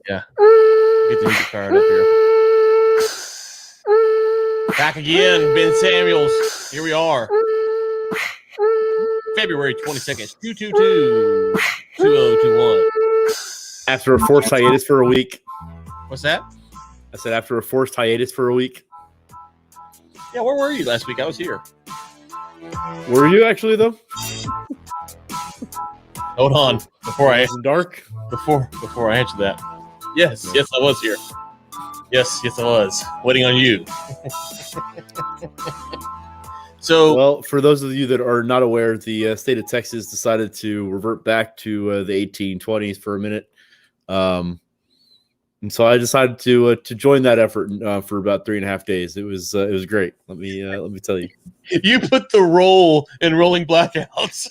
Yeah. Get the music fired up here. Back again, Ben Samuels. Here we are. February 22nd, 222-2021. After a forced hiatus for a week. What's that? I said after a forced hiatus for a week. Yeah, where were you last week? I was here. Were you actually though? Hold on. Before I dark. Before I answer that. Yes, I was here. Yes, I was. Waiting on you. So, well, for those of you that are not aware, the state of Texas decided to revert back to the 1820s for a minute. And so I decided to join that effort for about 3.5 days. It was great. Let me tell you. You put the roll in rolling blackouts,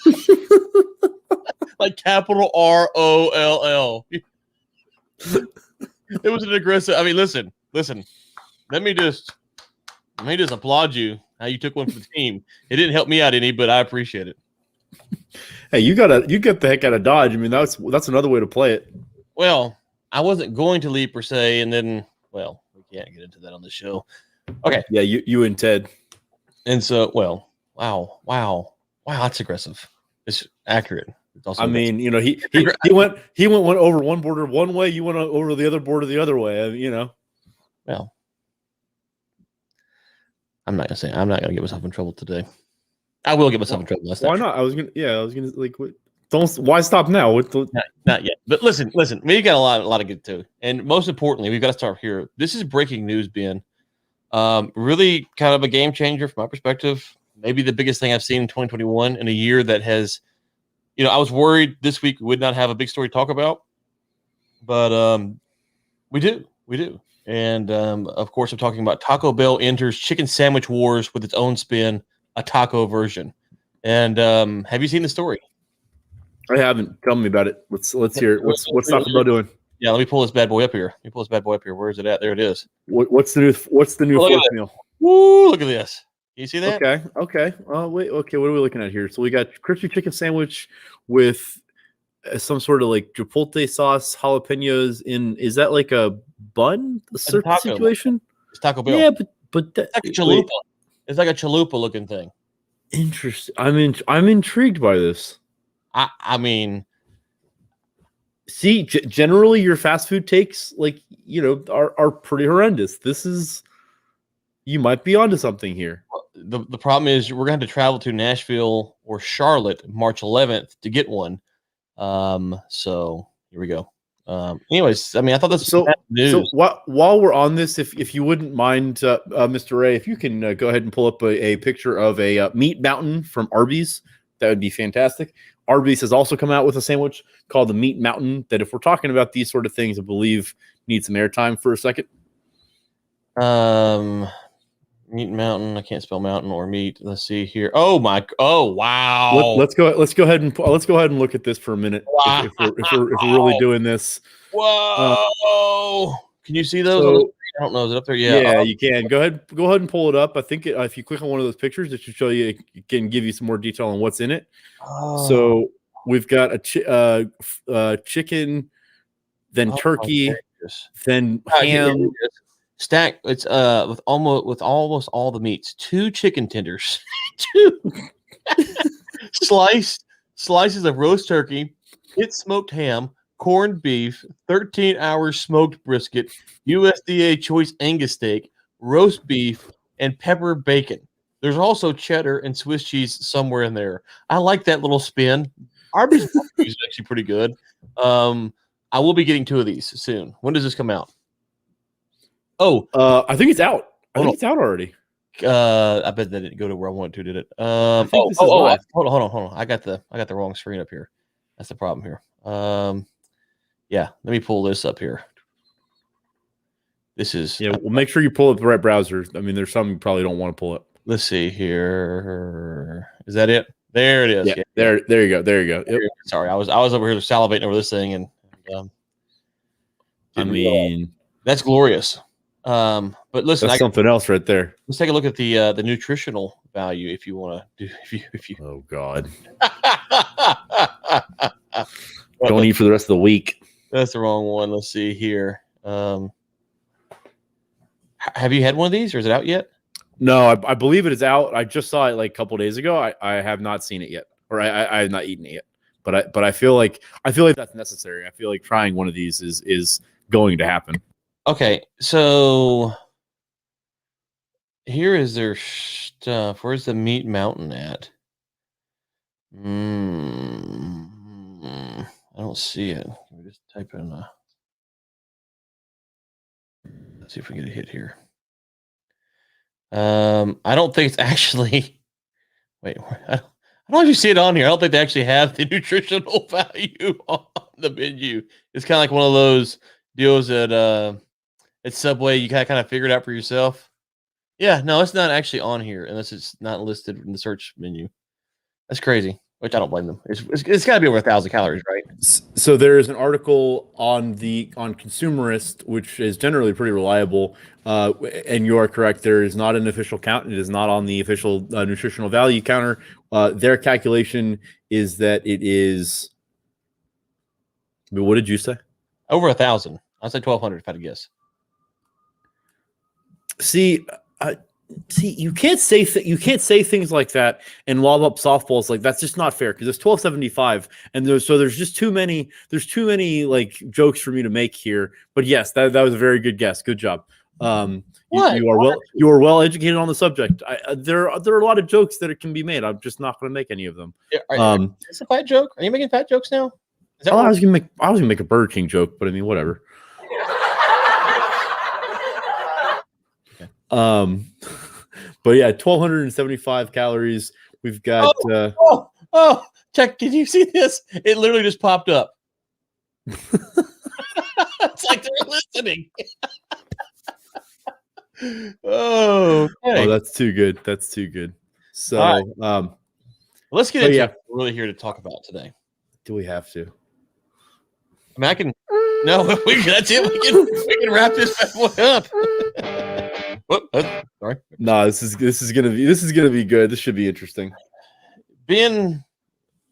like capital ROLL. It was an aggressive. I mean, listen. Let me just applaud you. How you took one for the team. It didn't help me out any, but I appreciate it. Hey, you get the heck out of Dodge. I mean, that's another way to play it. Well, I wasn't going to leave per se, and then, well, we can't get into that on the show. Okay. Yeah, you and Ted. And so, well, wow, that's aggressive. It's accurate. It's also aggressive. You know, he went over one border one way. You went over the other border the other way. You know. Well, I'm not gonna get myself in trouble today. I will get myself in trouble. Why not? I was gonna like. Why stop now? Not yet. But listen. We got a lot to get to, and most importantly, we've got to start here. This is breaking news, Ben. Really, kind of a game changer from my perspective. Maybe the biggest thing I've seen in 2021 in a year that has, I was worried this week we would not have a big story to talk about, but we do. And, of course, I'm talking about Taco Bell enters chicken sandwich wars with its own spin, a taco version. And have you seen the story? I haven't. Tell me about it. Let's hear it. What's Taco Bell doing? Yeah, let me pull this bad boy up here. Where is it at? There it is. What's the new fourth meal? Woo, look at this. You see that? Okay. Oh, wait. Okay, what are we looking at here? So we got crispy chicken sandwich with some sort of like chipotle sauce, jalapenos in. Is that like a bun situation? It's Taco Bell. Yeah, but it's like a chalupa. It's like a chalupa looking thing. Interesting. I'm intrigued by this. I mean, see, generally your fast food takes are pretty horrendous. This is, you might be onto something here. The problem is we're going to have to travel to Nashville or Charlotte March 11th to get one. So here we go. Anyways, I mean, I thought this was news. So while we're on this, if you wouldn't mind, Mr. Ray, if you can go ahead and pull up a picture of a meat mountain from Arby's, that would be fantastic. Arby's has also come out with a sandwich called the Meat Mountain that, if we're talking about these sort of things, I believe needs some airtime for a second. Meat Mountain. I can't spell mountain or meat. Let's see here. Oh wow. Let's go ahead and look at this for a minute. Wow. If we're really doing this. Whoa. Can you see those? So, I don't know. Is it up there? Yeah, you can. Go ahead and pull it up. I think if you click on one of those pictures, it should show you. It can give you some more detail on what's in it. Oh. So we've got a chicken, then turkey, then ham. Stack. It's with almost all the meats. 2 chicken tenders, 2 slices of roast turkey, hit smoked ham, corned beef, 13 hours smoked brisket, USDA choice Angus steak, roast beef, and pepper bacon. There's also cheddar and Swiss cheese somewhere in there. I like that little spin. Arby's is actually pretty good. I will be getting 2 of these soon. When does this come out? Oh, I think it's out. I think it's out already. I bet that didn't go to where I wanted to, did it? Hold on. I got the wrong screen up here. That's the problem here. Yeah, let me pull this up here. This is well, make sure you pull up the right browser. I mean, there's some you probably don't want to pull up. Let's see here. Is that it? There it is. Yeah. There you go. Yep. Sorry, I was over here salivating over this thing, and I mean, that's glorious. But listen, that's something else right there. Let's take a look at the nutritional value if you want to do. If you. Oh God. Don't eat for the rest of the week. That's the wrong one. Let's see here. Have you had one of these, or is it out yet? No, I believe it is out. I just saw it like a couple days ago. I have not seen it yet, or I have not eaten it yet. But I feel like that's necessary. I feel like trying one of these is going to happen. Okay, so here is their stuff. Where's the Meat Mountain at? I don't see it. Let me just type in. Let's see if we can get a hit here. I don't think it's actually. Wait, I don't know if you see it on here. I don't think they actually have the nutritional value on the menu. It's kind of like one of those deals at Subway. You kind of figure it out for yourself. Yeah, no, it's not actually on here unless it's not listed in the search menu. That's crazy. Which I don't blame them. It's got to be over 1,000 calories, right? So there is an article on Consumerist, which is generally pretty reliable, and you are correct. There is not an official count. It is not on the official nutritional value counter. Their calculation is that it is. What did you say? Over 1,000. I'd say 1,200 if I had to guess. See, you can't say things like that and lob up softballs like that's just not fair because it's 12.75 and there's just too many like jokes for me to make here. But yes, that was a very good guess. Good job. You are well educated on the subject. There are a lot of jokes that it can be made. I'm just not going to make any of them. Is it a fat joke? Are you making fat jokes now? I was gonna make a Burger King joke, but I mean whatever. But yeah, 1,275 calories. We've got. Check! Did you see this? It literally just popped up. It's like they're listening. Okay. Oh, that's too good. That's too good. So, right. Let's get into what we're really here to talk about today. Do we have to? I mean, I can. No, that's it. We can wrap this up. Sorry. No, this is gonna be good. This should be interesting. Ben,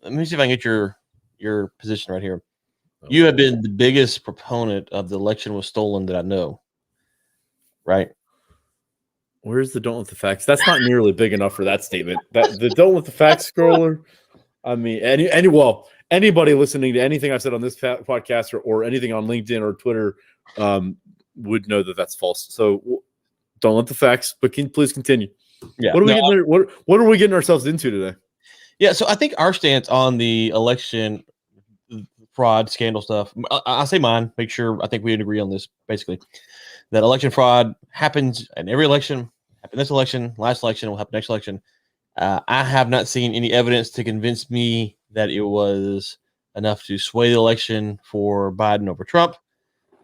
let me see if I can get your position right here. Okay. You have been the biggest proponent of the election was stolen that I know, right? Where's the don't let the facts? That's not nearly big enough for that statement. The don't let the facts scroller. I mean, anybody listening to anything I've said on this podcast or anything on LinkedIn or Twitter would know that that's false. So don't let the facts, but please continue. Yeah. What are we getting ourselves into today? Yeah. So I think our stance on the election fraud scandal stuff, I'll say mine, make sure I think we agree on this basically, that election fraud happens in every election, happened this election, last election, will happen next election. I have not seen any evidence to convince me that it was enough to sway the election for Biden over Trump.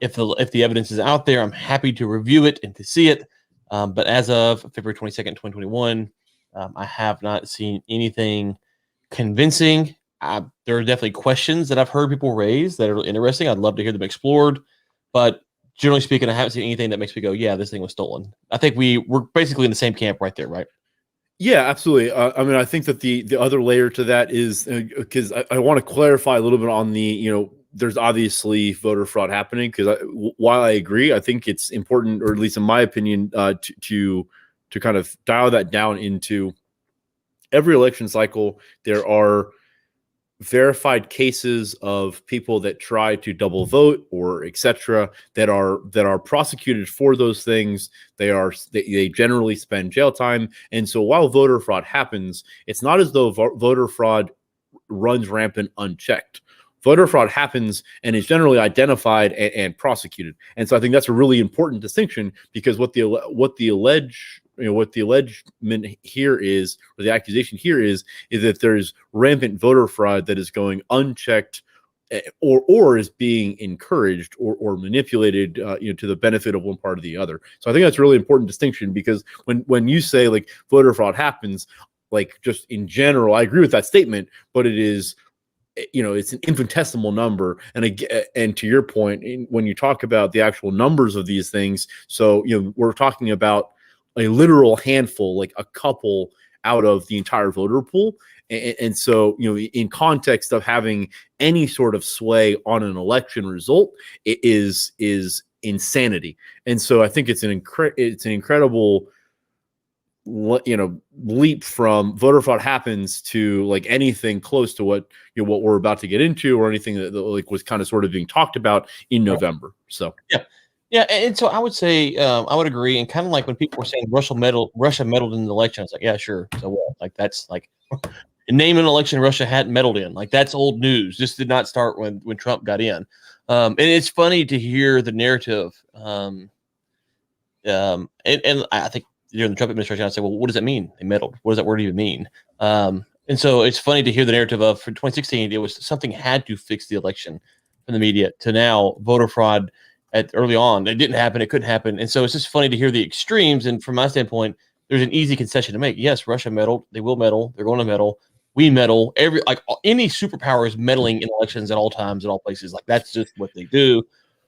If the evidence is out there, I'm happy to review it and to see it. But as of February 22nd, 2021, I have not seen anything convincing. There are definitely questions that I've heard people raise that are interesting. I'd love to hear them explored. But generally speaking, I haven't seen anything that makes me go, yeah, this thing was stolen. I think we're basically in the same camp right there, right? Yeah, absolutely. I mean, I think that the other layer to that is because I want to clarify a little bit on the, there's obviously voter fraud happening because while I agree, I think it's important, or at least in my opinion, to kind of dial that down into every election cycle. There are verified cases of people that try to double vote or etc. that are prosecuted for those things. They generally spend jail time. And so while voter fraud happens, it's not as though voter fraud runs rampant unchecked. Voter fraud happens and is generally identified and prosecuted. And so I think that's a really important distinction because what the allegement here is, or the accusation here is that there's rampant voter fraud that is going unchecked or is being encouraged or manipulated to the benefit of one part or the other. So I think that's a really important distinction because when you say like voter fraud happens, like just in general, I agree with that statement, but it is, it's an infinitesimal number. And to your point, when you talk about the actual numbers of these things, so, we're talking about a literal handful, like a couple out of the entire voter pool. And so, in context of having any sort of sway on an election result, it is insanity. And so I think it's an incredible leap from voter fraud happens to like anything close to what we're about to get into, or anything that like was kind of sort of being talked about in November. So yeah, and so I would say I would agree, and kind of like when people were saying Russia meddled in the election, it's like, yeah, sure, so what? Like that's like name an election Russia hadn't meddled in. Like that's old news. This did not start when Trump got in. And it's funny to hear the narrative. And I think during the Trump administration, I'd say, well, what does that mean? They meddled. What does that word even mean? And so it's funny to hear the narrative of for 2016, it was something had to fix the election from the media to now voter fraud early on. It didn't happen. It couldn't happen. And so it's just funny to hear the extremes. And from my standpoint, there's an easy concession to make. Yes, Russia meddled. They will meddle. They're going to meddle. We meddle. Any superpower is meddling in elections at all times, in all places. Like that's just what they do.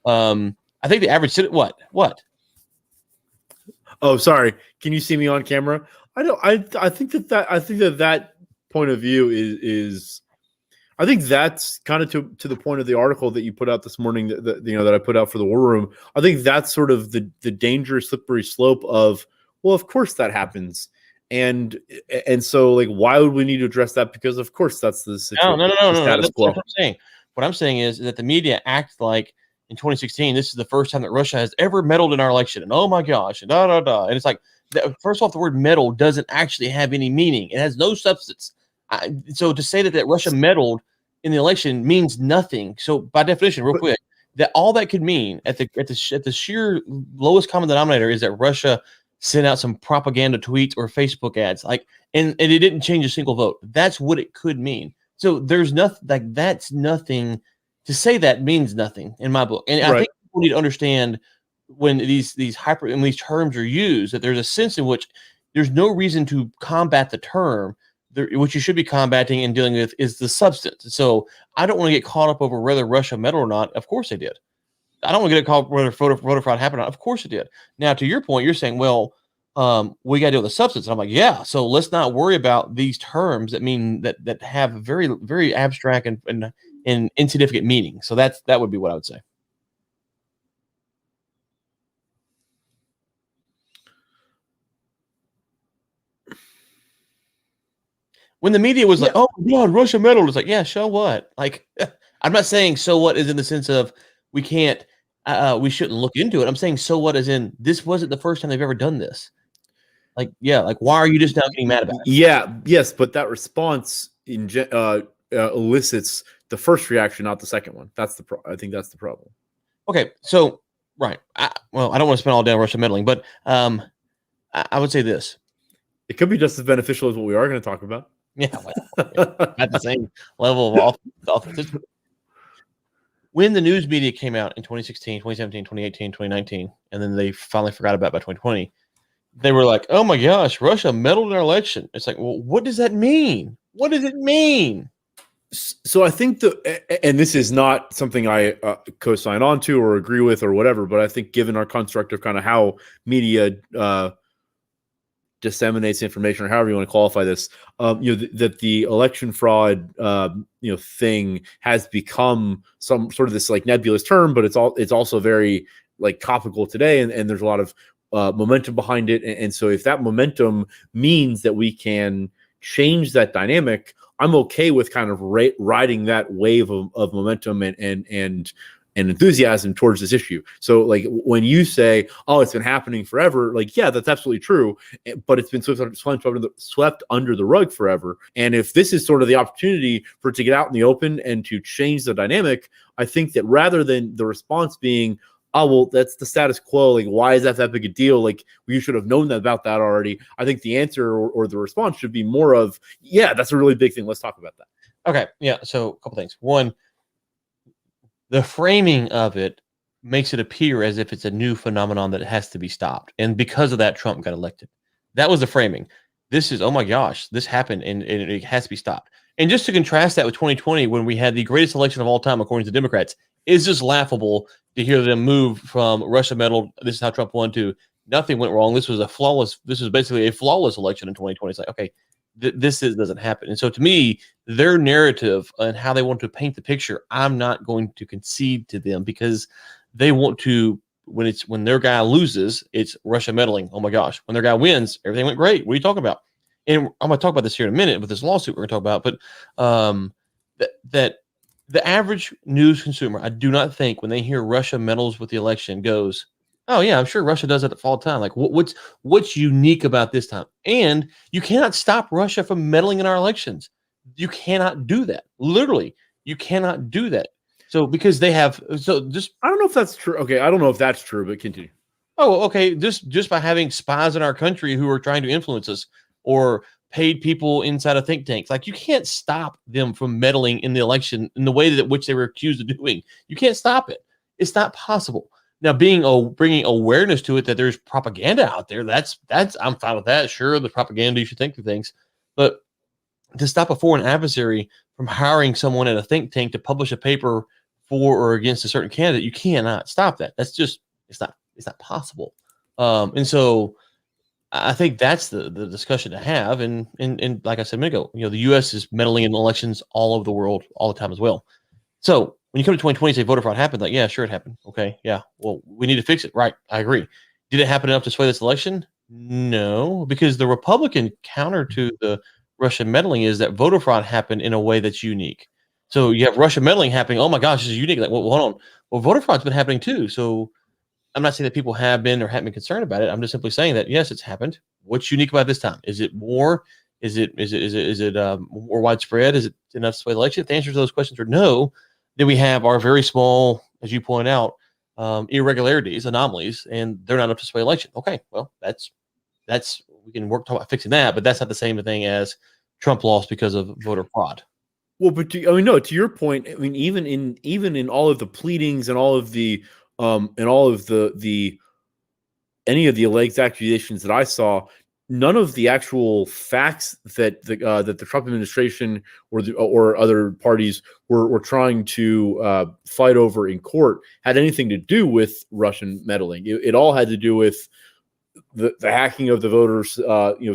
I think the average citizen. What? Oh, sorry. Can you see me on camera? I think that point of view is. I think that's kind of to the point of the article that you put out this morning that I put out for the War Room. I think that's sort of the dangerous slippery slope of, well, of course that happens. And so like, why would we need to address that? Because of course that's the situation. No. That's what I'm saying. What I'm saying is that the media acts like in 2016, this is the first time that Russia has ever meddled in our election. And oh my gosh, and And it's like, first off, the word meddle doesn't actually have any meaning. It has no substance. So to say that Russia meddled in the election means nothing. So by definition, real quick, that all that could mean at the sheer lowest common denominator is that Russia sent out some propaganda tweets or Facebook ads, and it didn't change a single vote. That's what it could mean. So there's nothing that's nothing to say that means nothing in my book. And I think people need to understand when these terms are used, that there's a sense in which there's no reason to combat the term. What you should be combating and dealing with is the substance. So I don't want to get caught up over whether Russia meddled or not. Of course they did. I don't want to get caught up whether voter fraud happened or not. Of course it did. Now, to your point, you're saying, well, we got to deal with the substance. And I'm like, yeah. So let's not worry about these terms that mean that have very, very abstract and insignificant meaning. So that would be what I would say. When the media was like, oh my God, Russia meddled, it's like, yeah, so what? Like, I'm not saying so what is in the sense of we can't, we shouldn't look into it. I'm saying so what as in this wasn't the first time they've ever done this. Like, yeah, like why are you just now getting mad about it? Yeah, yes, but that response elicits the first reaction, not the second one. That's I think that's the problem. Okay, so right. I don't want to spend all day on Russia meddling, but I would say this: it could be just as beneficial as what we are going to talk about. Yeah, at the same level of authenticity. When the news media came out in 2016, 2017, 2018, 2019, and then they finally forgot about it by 2020, they were like, oh my gosh, Russia meddled in our election. It's like, well, what does that mean? What does it mean? So I think and this is not something I co-sign on to or agree with or whatever, but I think given our construct of kind of how media disseminates information, or however you want to qualify this, that the election fraud, thing has become some sort of this like nebulous term, but it's also very like topical today, and there's a lot of momentum behind it, and so if that momentum means that we can change that dynamic, I'm okay with kind of riding that wave of momentum and enthusiasm towards this issue. So like when you say, oh, it's been happening forever, like, yeah, that's absolutely true, but it's been swept under the rug forever. And if this is sort of the opportunity for it to get out in the open and to change the dynamic, I think that rather than the response being, oh, well, that's the status quo, like, why is that big a deal? Like, you should have known about that already. I think the answer or the response should be more of, yeah, that's a really big thing. Let's talk about that. Okay. Yeah. So a couple things. One, the framing of it makes it appear as if it's a new phenomenon that has to be stopped. And because of that, Trump got elected. That was the framing. This is, oh my gosh, this happened and it has to be stopped. And just to contrast that with 2020, when we had the greatest election of all time, according to Democrats, it's just laughable to hear them move from Russia meddled, this is how Trump won, to nothing went wrong. This was basically a flawless election in 2020. It's like, okay, this doesn't happen. And so to me, their narrative and how they want to paint the picture, I'm not going to concede to them because they want to, when their guy loses, it's Russia meddling. Oh my gosh. When their guy wins, everything went great. What are you talking about? And I'm going to talk about this here in a minute with this lawsuit we're going to talk about. But that the average news consumer, I do not think when they hear Russia meddles with the election goes, oh yeah, I'm sure Russia does it all the time. Like what's unique about this time? And you cannot stop Russia from meddling in our elections. You cannot do that. Literally, you cannot do that. So because they have, so just I don't know if that's true. Okay, I don't know if that's true, but continue. Oh, okay. Just by having spies in our country who are trying to influence us, or paid people inside of think tanks, like you can't stop them from meddling in the election in the way that which they were accused of doing. You can't stop it. It's not possible. Now, bringing awareness to it that there's propaganda out there, that's I'm fine with that. Sure, the propaganda, you should think through things, but to stop a foreign adversary from hiring someone at a think tank to publish a paper for or against a certain candidate, you cannot stop that. That's just it's not possible. And so I think that's the discussion to have. And like I said a minute ago, the U.S. is meddling in elections all over the world all the time as well. So when you come to 2020 and say voter fraud happened, like, yeah, sure it happened. Okay, yeah, well, we need to fix it. Right, I agree. Did it happen enough to sway this election? No, because the Republican counter to the Russian meddling is that voter fraud happened in a way that's unique. So you have Russian meddling happening. Oh my gosh, this is unique. Like, well, hold on. Well, voter fraud's been happening too. So I'm not saying that people have been or haven't been concerned about it. I'm just simply saying that yes, it's happened. What's unique about this time? Is it more? Is it more widespread? Is it enough to sway the election? If the answers to those questions are no, then we have our very small, as you point out, irregularities, anomalies, and they're not enough to sway election. Okay, well, that's we can talk about fixing that, but that's not the same thing as Trump lost because of voter fraud. Well, but no, to your point, I mean, even in all of the pleadings and all of the any of the alleged accusations that I saw, none of the actual facts that the Trump administration or other parties were trying to fight over in court had anything to do with Russian meddling. It all had to do with the hacking of the voters,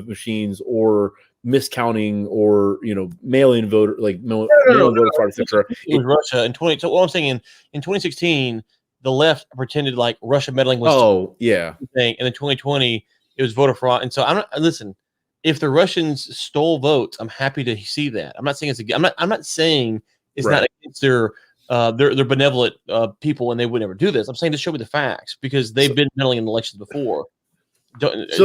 machines, or miscounting, or mail-in voter mail-in voter fraud, etc. It was Russia in 20. So what I'm saying in 2016, the left pretended like Russia meddling was thing, and in 2020 it was voter fraud. And so listen. If the Russians stole votes, I'm happy to see that. I'm not saying I'm not saying it's not against their benevolent people and they would never do this. I'm saying to show me the facts because they've been meddling in elections before. It's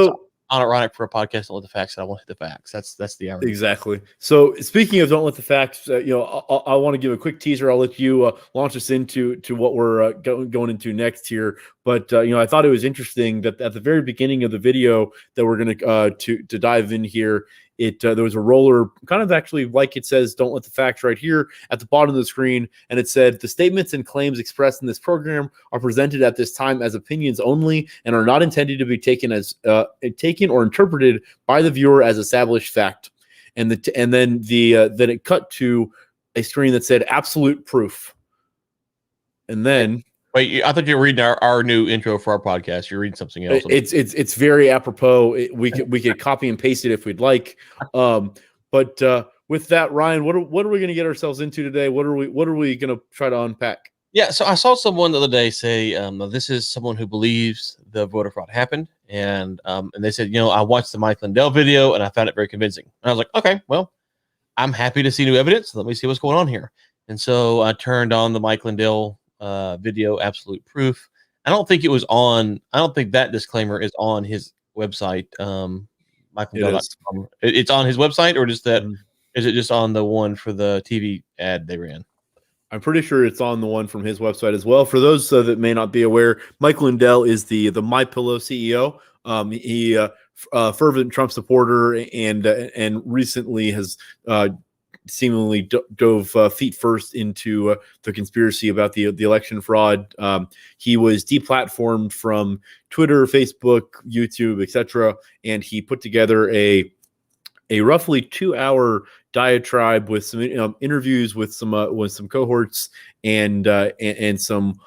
ironic for a podcast to let the facts. I won't hit the facts. That's the irony. Exactly. So speaking of don't let the facts, I want to give a quick teaser. I'll let you launch us into what we're going into next here. But I thought it was interesting that at the very beginning of the video that we're going to dive in here, there was a roller, kind of actually like it says, "Don't let the facts" right here at the bottom of the screen, and it said, "The statements and claims expressed in this program are presented at this time as opinions only and are not intended to be taken or interpreted by the viewer as established fact." And then it cut to a screen that said "absolute proof," and then. Wait, I thought you were reading our new intro for our podcast. You're reading something else. It's very apropos. We could copy and paste it if we'd like. But with that, Ryan, what are we going to get ourselves into today? What are we going to try to unpack? Yeah, so I saw someone the other day say this is someone who believes the voter fraud happened, and they said, I watched the Mike Lindel video and I found it very convincing. And I was like, okay, well, I'm happy to see new evidence. Let me see what's going on here. And so I turned on the Mike Lindel video, absolute proof. I don't think that disclaimer is on his website. It's on his website, or just that? Is it just on the one for the TV ad they ran? I'm pretty sure it's on the one from his website as well. For those that may not be aware, Mike Lindel is the MyPillow CEO. He fervent Trump supporter and recently has seemingly dove feet first into the conspiracy about the election fraud. He was deplatformed from Twitter, Facebook, YouTube, etc., and he put together a roughly 2-hour diatribe with some interviews with some cohorts and some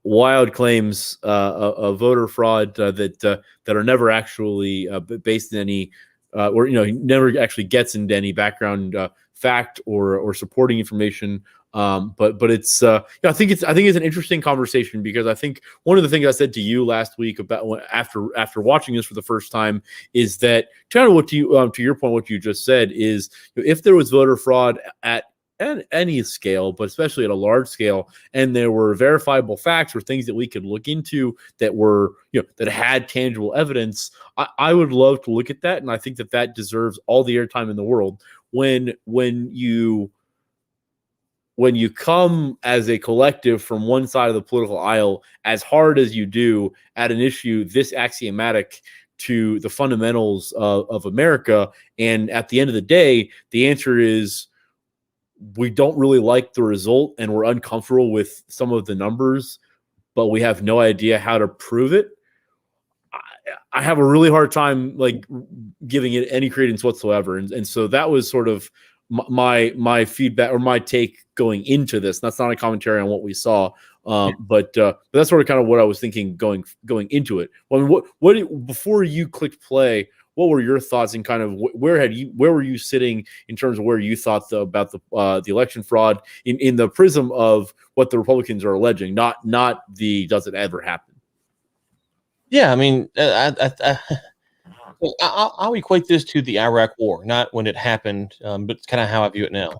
wild claims of voter fraud that are never actually based in any, or never actually gets into any background fact or supporting information. But it's I think it's an interesting conversation, because I think one of the things I said to you last week about after watching this for the first time is that kind of what to your point, what you just said is, if there was voter fraud at any scale, but especially at a large scale, and there were verifiable facts or things that we could look into that were, that had tangible evidence, I would love to look at that. And I think that deserves all the airtime in the world. When you come as a collective from one side of the political aisle as hard as you do at an issue this axiomatic to the fundamentals of America, and at the end of the day, the answer is, we don't really like the result and we're uncomfortable with some of the numbers, but we have no idea how to prove it. I have a really hard time giving it any credence whatsoever. And so that was sort of my feedback or my take going into this. That's not a commentary on what we saw. But that's sort of kind of what I was thinking going into it. I mean, what before you clicked play, what were your thoughts, and kind of where were you sitting in terms of where you thought about the election fraud in the prism of what the Republicans are alleging, not the does it ever happen? Yeah, I mean, I'll equate this to the Iraq War, not when it happened, but it's kind of how I view it now.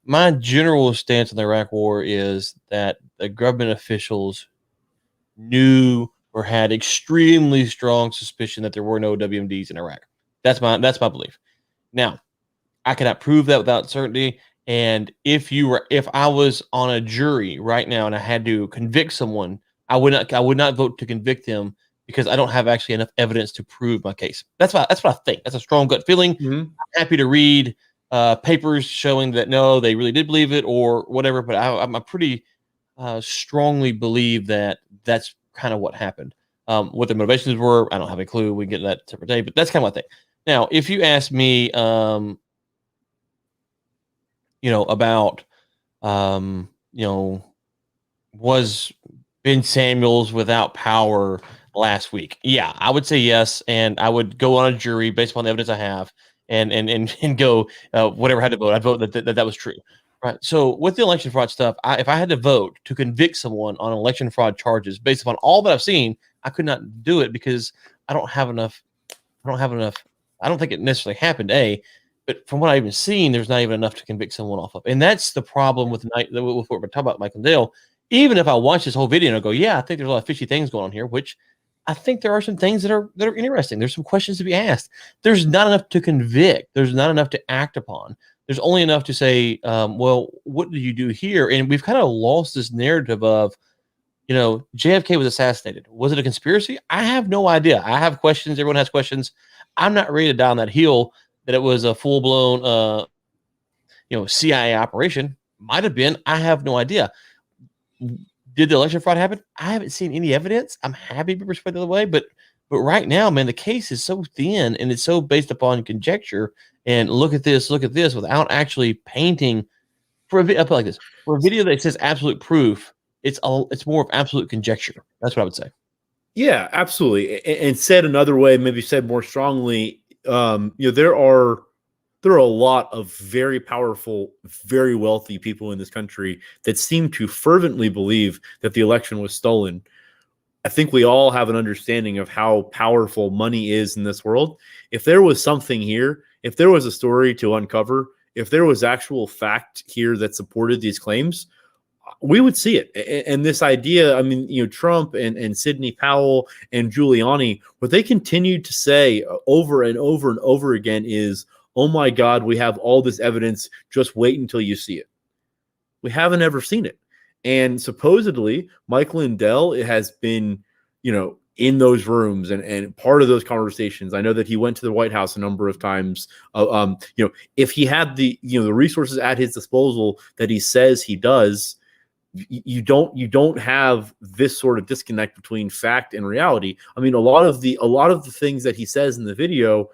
My general stance on the Iraq War is that the government officials knew or had extremely strong suspicion that there were no WMDs in Iraq. That's my belief. Now, I cannot prove that without certainty. And if I was on a jury right now and I had to convict someone, I would not vote to convict them, because I don't have actually enough evidence to prove my case. That's what I think. That's a strong gut feeling. Mm-hmm. I'm happy to read papers showing that no, they really did believe it or whatever. But I'm pretty strongly believe that that's kind of what happened. What the motivations were, I don't have a clue. We can get to that separate day, but that's kind of what I think. Now, if you ask me, about, was Ben Samuels without power last week? Yeah, I would say yes, and I would go on a jury based upon the evidence I have, and go whatever I had to vote. I'd vote that was true. Right. So with the election fraud stuff, if I had to vote to convict someone on election fraud charges based upon all that I've seen, I could not do it, because I don't have enough. I don't think it necessarily happened, but from what I've even seen, there's not even enough to convict someone off of. And that's the problem with what we're talking about, Mike Lindel. Even if I watch this whole video and I go, yeah, I think there's a lot of fishy things going on here, which I think there are some things that are interesting. There's some questions to be asked. There's not enough to convict. There's not enough to act upon. There's only enough to say, well, what did you do here? And we've kind of lost this narrative of, JFK was assassinated. Was it a conspiracy? I have no idea. I have questions. Everyone has questions. I'm not ready to die on that hill that it was a full-blown, CIA operation. Might have been. I have no idea. Did the election fraud happen? I haven't seen any evidence. I'm happy to be persuaded the other way, but right now, man, the case is so thin and it's so based upon conjecture and look at this without actually painting I'll put it like this. For a video that says absolute proof, it's more of absolute conjecture. That's what I would say. Yeah, absolutely. And said another way, maybe said more strongly, there are a lot of very powerful, very wealthy people in this country that seem to fervently believe that the election was stolen. I think we all have an understanding of how powerful money is in this world. If there was something here, if there was a story to uncover, if there was actual fact here that supported these claims, we would see it. And this idea, I mean, Trump and Sidney Powell and Giuliani, what they continued to say over and over and over again is, oh my God, we have all this evidence. Just wait until you see it. We haven't ever seen it. And supposedly Mike Lindel has been, in those rooms and part of those conversations. I know that he went to the White House a number of times. If he had the resources at his disposal that he says he does, you don't have this sort of disconnect between fact and reality. I mean, a lot of the things that he says in the video,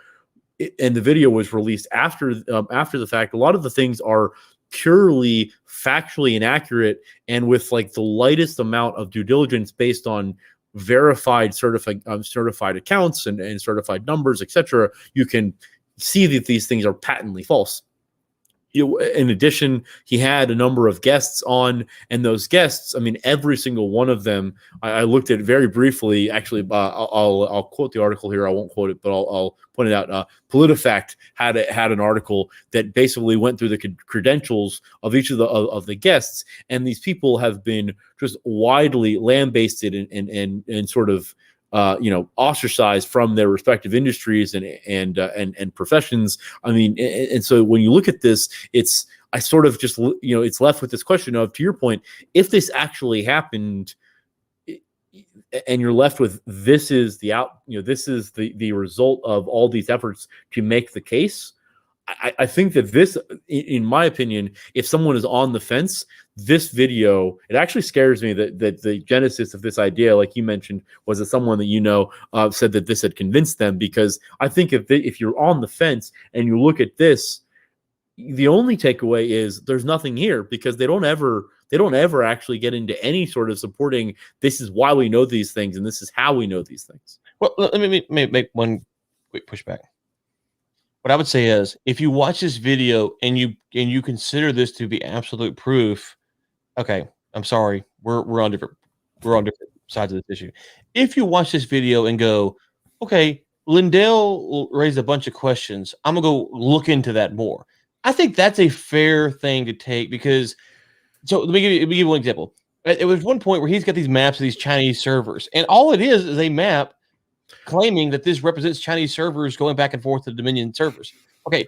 and the video was released after the fact, a lot of the things are purely factually inaccurate and with like the lightest amount of due diligence based on verified certified accounts and certified numbers, etc., you can see that these things are patently false. In addition, he had a number of guests on, and those guests, I mean, every single one of them, I looked at very briefly. Actually, I'll quote the article here. I won't quote it, but I'll point it out. PolitiFact had an article that basically went through the credentials of each of the guests, and these people have been just widely lambasted and sort of ostracized from their respective industries and professions. I mean, and so when you look at this, it's left with this question of, to your point, if this actually happened, and you're left with this is the result of all these efforts to make the case. I think that this, in my opinion, if someone is on the fence, this video, it actually scares me that the genesis of this idea, like you mentioned, was that someone that said that this had convinced them. Because I think if you're on the fence and you look at this, the only takeaway is there's nothing here, because they don't ever actually get into any sort of supporting. This is why we know these things, and this is how we know these things. Well, let me make one quick pushback. What I would say is, if you watch this video and you consider this to be absolute proof, okay, I'm sorry, we're on different sides of this issue. If you watch this video and go, okay, Lindel raised a bunch of questions, I'm gonna go look into that more. I think that's a fair thing to take, because let me give you one example. It was one point where he's got these maps of these Chinese servers, and all it is a map claiming that this represents Chinese servers going back and forth to Dominion servers. Okay,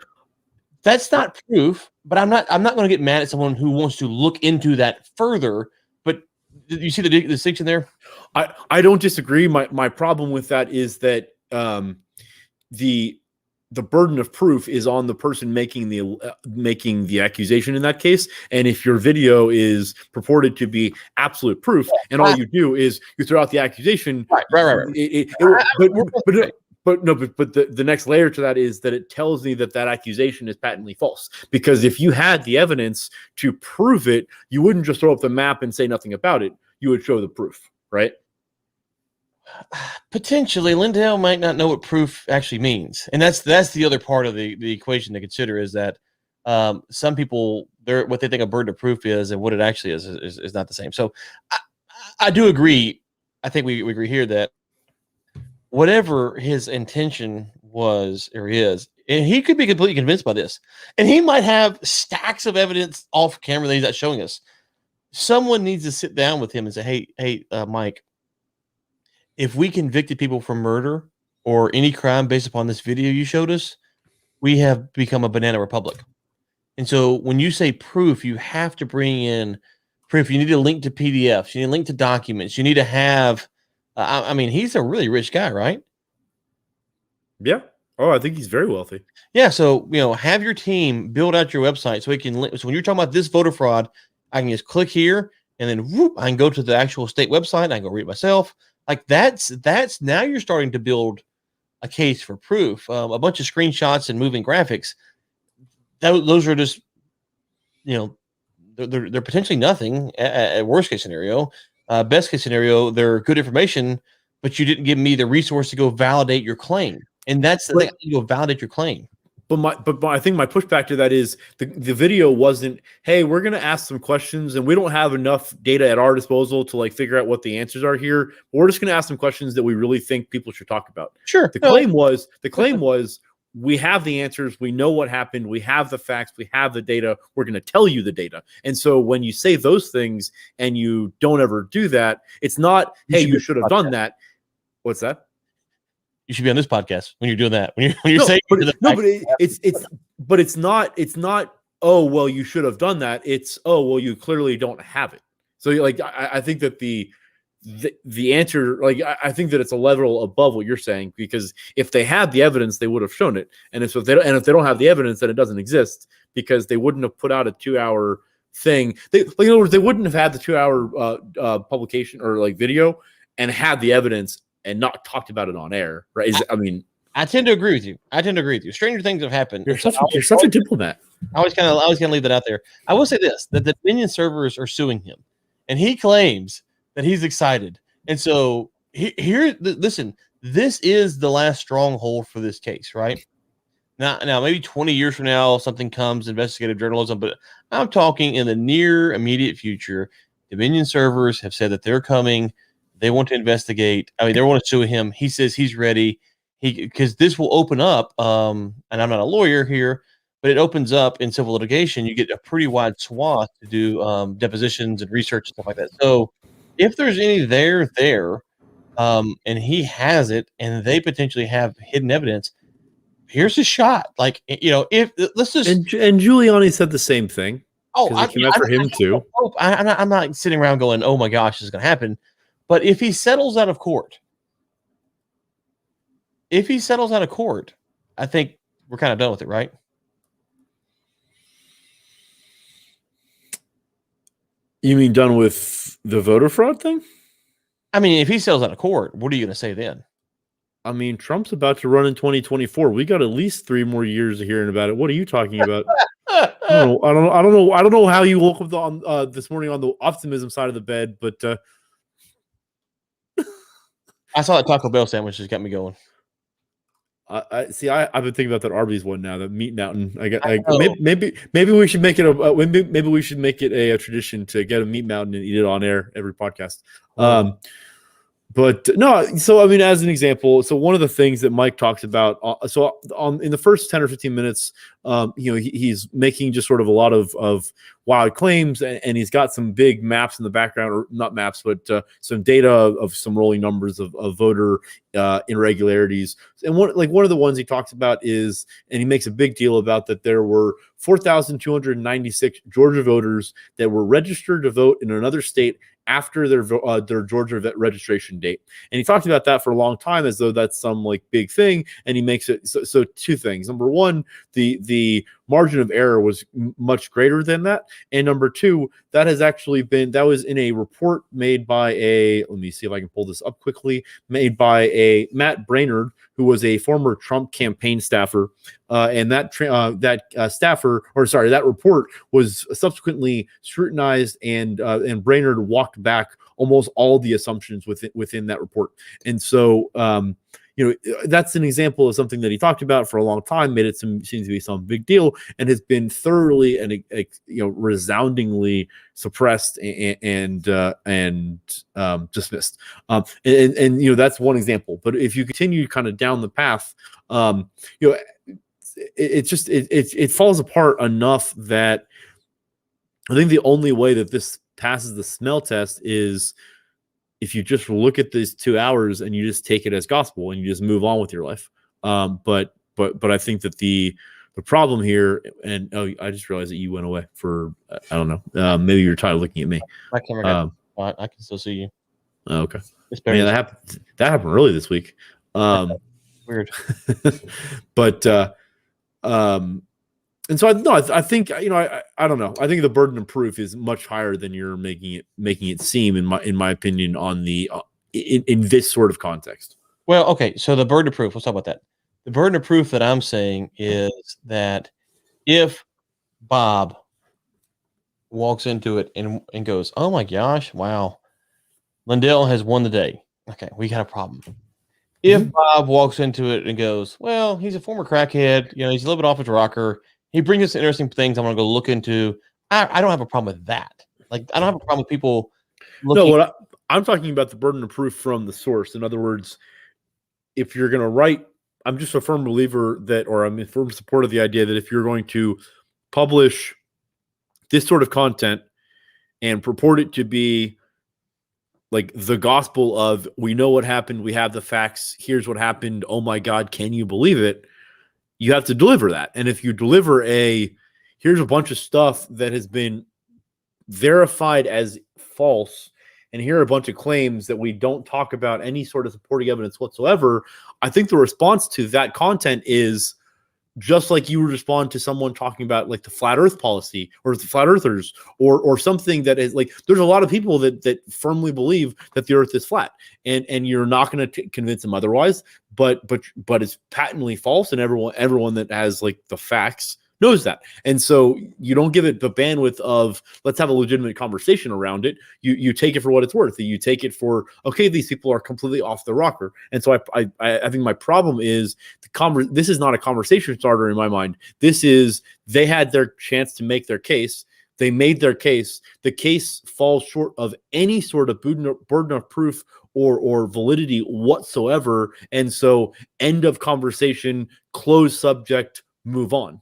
that's not proof, but I'm not going to get mad at someone who wants to look into that further. But you see the distinction there? I don't disagree. My problem with that is that the burden of proof is on the person making the accusation in that case. And if your video is purported to be absolute proof, and all you do is you throw out the accusation, right. But the next layer to that is that it tells me that accusation is patently false. Because if you had the evidence to prove it, you wouldn't just throw up the map and say nothing about it. You would show the proof, right? Potentially, Lindell might not know what proof actually means, and that's the other part of the equation to consider, is that some people, what they think a burden of proof is and what it actually is not the same. So I do agree. I think we agree here that whatever his intention was or is, and he could be completely convinced by this, and he might have stacks of evidence off camera that he's not showing us. Someone needs to sit down with him and say, hey, Mike, if we convicted people for murder or any crime based upon this video you showed us, we have become a banana republic. And so when you say proof, you have to bring in proof. You need a link to PDFs. You need a link to documents. You need to have, I mean, he's a really rich guy, right? Yeah. Oh, I think he's very wealthy. Yeah. So, have your team build out your website so he can, so when you're talking about this voter fraud, I can just click here and then whoop, I can go to the actual state website and I can go read it myself. Like that's now you're starting to build a case for proof. A bunch of screenshots and moving graphics, those are just, they're potentially nothing at worst case scenario. Best case scenario, they're good information, but you didn't give me the resource to go validate your claim. And that's the thing, you go validate your claim. But I think my pushback to that is the video wasn't, hey, we're going to ask some questions and we don't have enough data at our disposal to like figure out what the answers are here. But we're just going to ask some questions that we really think people should talk about. Sure. The claim was we have the answers. We know what happened. We have the facts. We have the data. We're going to tell you the data. And so when you say those things and you don't ever do that, it's not, hey, you should have done that. What's that? You should be on this podcast when you're doing that. When you're saying, it's not. Oh well, you should have done that. It's well, you clearly don't have it. So like, I think that the answer, like, I think that it's a level above what you're saying, because if they had the evidence, they would have shown it. And if they don't have the evidence, then it doesn't exist, because they wouldn't have put out a 2-hour thing. In other words, they wouldn't have had the 2-hour publication or like video and had the evidence and not talked about it on air, right? I tend to agree with you. Stranger things have happened. You're such a diplomat. I always kind of leave that out there. I will say this: that the Dominion servers are suing him, and he claims that he's excited. And so listen, this is the last stronghold for this case, right? Now, maybe 20 years from now, something comes, investigative journalism, but I'm talking in the near immediate future. Dominion servers have said that they're coming. They want to investigate. I mean, they want to sue him. He says he's ready. Because this will open up, and I'm not a lawyer here, but it opens up in civil litigation. You get a pretty wide swath to do depositions and research and stuff like that. So if there's any there, and he has it, and they potentially have hidden evidence, here's a shot. Like, if let's just and Giuliani said the same thing. Oh, it came out for him too. I'm not sitting around going, "Oh my gosh, this is going to happen." But if he settles out of court, I think we're kind of done with it, right? You mean done with the voter fraud thing? I mean, if he settles out of court, what are you going to say then? I mean, Trump's about to run in 2024. We got at least 3 more years of hearing about it. What are you talking about? I don't know how you woke up this morning on the optimism side of the bed, but I saw that Taco Bell sandwich just got me going. I've been thinking about that Arby's one now, that Meat Mountain. Maybe we should make it a tradition to get a Meat Mountain and eat it on air every podcast. But no, so I mean, as an example, so one of the things that Mike talks about, in the first 10 or 15 minutes, he's making just sort of a lot of wild claims, and he's got some big maps in the background, or not maps, but some data of some rolling numbers of voter irregularities. And one of the ones he talks about is, and he makes a big deal about, that there were 4,296 Georgia voters that were registered to vote in another state after their Georgia registration date. And he talked about that for a long time as though that's some like big thing. And he makes it so two things. Number one, the margin of error was much greater than that. And number two, that was in a report made by let me see if I can pull this up quickly, made by a Matt Brainerd, who was a former Trump campaign staffer. And that report was subsequently scrutinized, and Brainerd walked back almost all the assumptions within that report. And so, that's an example of something that he talked about for a long time, made it seem to be some big deal, and has been thoroughly and resoundingly suppressed and dismissed. And that's one example. But if you continue kind of down the path, it falls apart enough that I think the only way that this passes the smell test is if you just look at these 2 hours and you just take it as gospel and you just move on with your life. But I think that the problem here, and I just realized that you went away for I don't know. Maybe you're tired of looking at me. My camera got I can still see you. Okay. That happened early this week. Weird. But and so I think I don't know. I think the burden of proof is much higher than you're making it seem, in my opinion, on the in this sort of context. Well, okay. So the burden of proof. Let's talk about that. The burden of proof that I'm saying is that if Bob walks into it and goes, "Oh my gosh, wow, Lindel has won the day," okay, we got a problem. If Bob walks into it and goes, "Well, he's a former crackhead, he's a little bit off his rocker. He brings us interesting things I'm going to go look into." I don't have a problem with that. Like, I don't have a problem with people looking. No, I'm talking about the burden of proof from the source. In other words, if you're going to write, I'm just a firm believer I'm in firm support of the idea that if you're going to publish this sort of content and purport it to be like the gospel of, we know what happened, we have the facts, here's what happened, oh my God, can you believe it? You have to deliver that. And if you deliver here's a bunch of stuff that has been verified as false, and here are a bunch of claims that we don't talk about any sort of supporting evidence whatsoever, I think the response to that content is just like you would respond to someone talking about like the flat earth policy or the flat earthers or something that is like, there's a lot of people that firmly believe that the earth is flat, and you're not going to convince them otherwise, but it's patently false. And everyone that has like the facts knows that. And so you don't give it the bandwidth of let's have a legitimate conversation around it. You take it for what it's worth. You take it for, okay, these people are completely off the rocker. And so I think my problem is this is not a conversation starter in my mind. This is, they had their chance to make their case. They made their case. The case falls short of any sort of burden of proof or validity whatsoever. And so end of conversation, close subject, move on.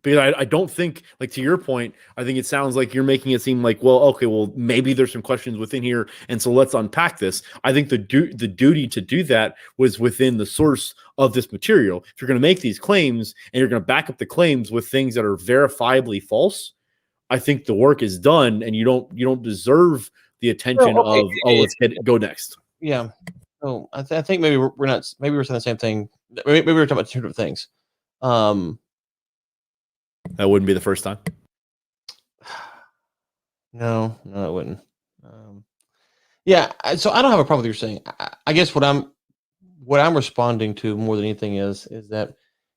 Because I don't think, like, to your point, I think it sounds like you're making it seem like, well, okay, well, maybe there's some questions within here, and so let's unpack this. I think the duty to do that was within the source of this material. If you're going to make these claims and you're going to back up the claims with things that are verifiably false, I think the work is done, and you don't deserve the attention of let's go next. Yeah. Oh, I think maybe we're not. Maybe we're saying the same thing. Maybe we're talking about two different things. That wouldn't be the first time. No, it wouldn't. Yeah, so I don't have a problem with what you're saying. I guess what I'm responding to more than anything is that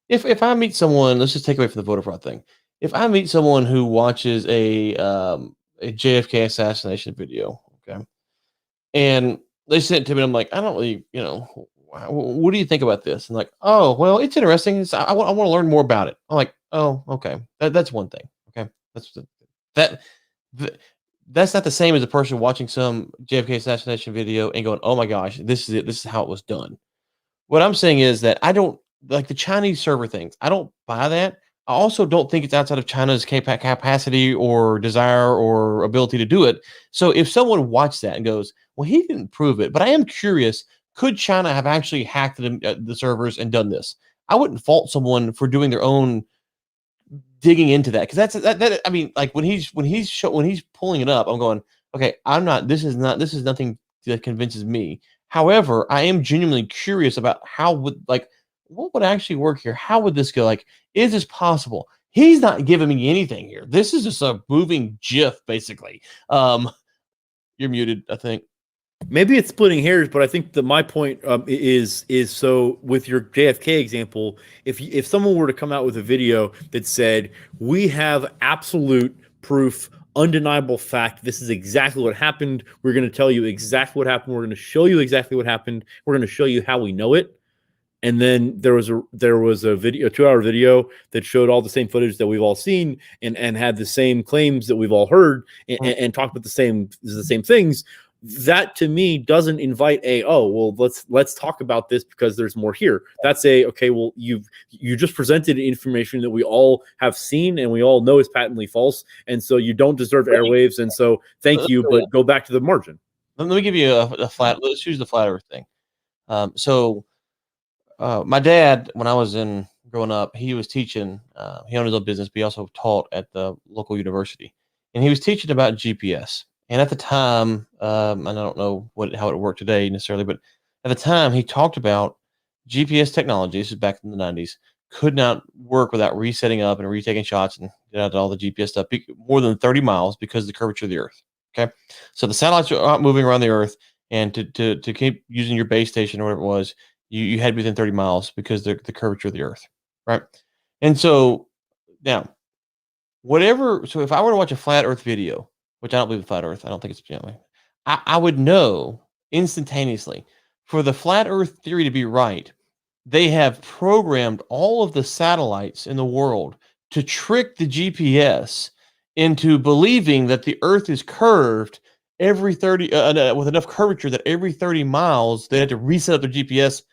if I meet someone, let's just take away from the voter fraud thing. If I meet someone who watches a JFK assassination video, okay, and they sent it to me, and I'm like, I don't really, what do you think about this? And like, oh, well, it's interesting. I want to learn more about it. I'm like, oh, okay, that's one thing. Okay, that's not the same as a person watching some JFK assassination video and going, oh my gosh, this is it. This is how it was done. What I'm saying is that I don't like the Chinese server things. I don't buy that. I also don't think it's outside of China's capacity or desire or ability to do it. So if someone watched that and goes, well, he didn't prove it, but I am curious, could China have actually hacked the servers and done this? I wouldn't fault someone for doing their own digging into that, because that I mean, like when he's pulling it up, I'm going, okay, this is nothing that convinces me. However, I am genuinely curious about what would actually work here. How would this go? Like, is this possible? He's not giving me anything here. This is just a moving GIF, basically. You're muted, I think. Maybe it's splitting hairs, but I think that my point is so with your JFK example, if someone were to come out with a video that said, we have absolute proof, undeniable fact, this is exactly what happened, we're going to tell you exactly what happened, we're going to show you exactly what happened, we're going to show you how we know it, and then there was a video, a 2-hour video that showed all the same footage that we've all seen and had the same claims that we've all heard and talked about the same things. That to me doesn't invite let's talk about this because there's more here. That's okay, well, you just presented information that we all have seen and we all know is patently false, and so you don't deserve airwaves, and so thank you, but go back to the margin. Let me give you a flat, let's use the flat earth thing. My dad, when I was growing up, he was teaching, he owned his own business, but he also taught at the local university, and he was teaching about GPS. And at the time, and I don't know how it worked today necessarily, but at the time he talked about GPS technology, this is back in the 90s, could not work without resetting up and retaking shots and all the GPS stuff more than 30 miles because of the curvature of the earth. Okay. So the satellites are out moving around the earth, and to keep using your base station or whatever it was, you had to be within 30 miles because the curvature of the earth. Right. And so now, so if I were to watch a flat earth video, which I don't believe in flat earth, I don't think it's, I would know instantaneously, for the flat earth theory to be right, they have programmed all of the satellites in the world to trick the GPS into believing that the earth is curved every 30 with enough curvature that every 30 miles they had to reset up their GPS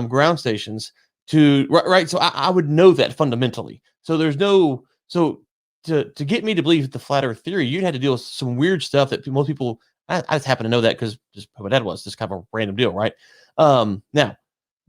ground stations to right. So I would know that fundamentally. So there's no to get me to believe the flat earth theory, you'd have to deal with some weird stuff that most people, I just happen to know that because just who my dad was, just kind of a random deal, right? Now,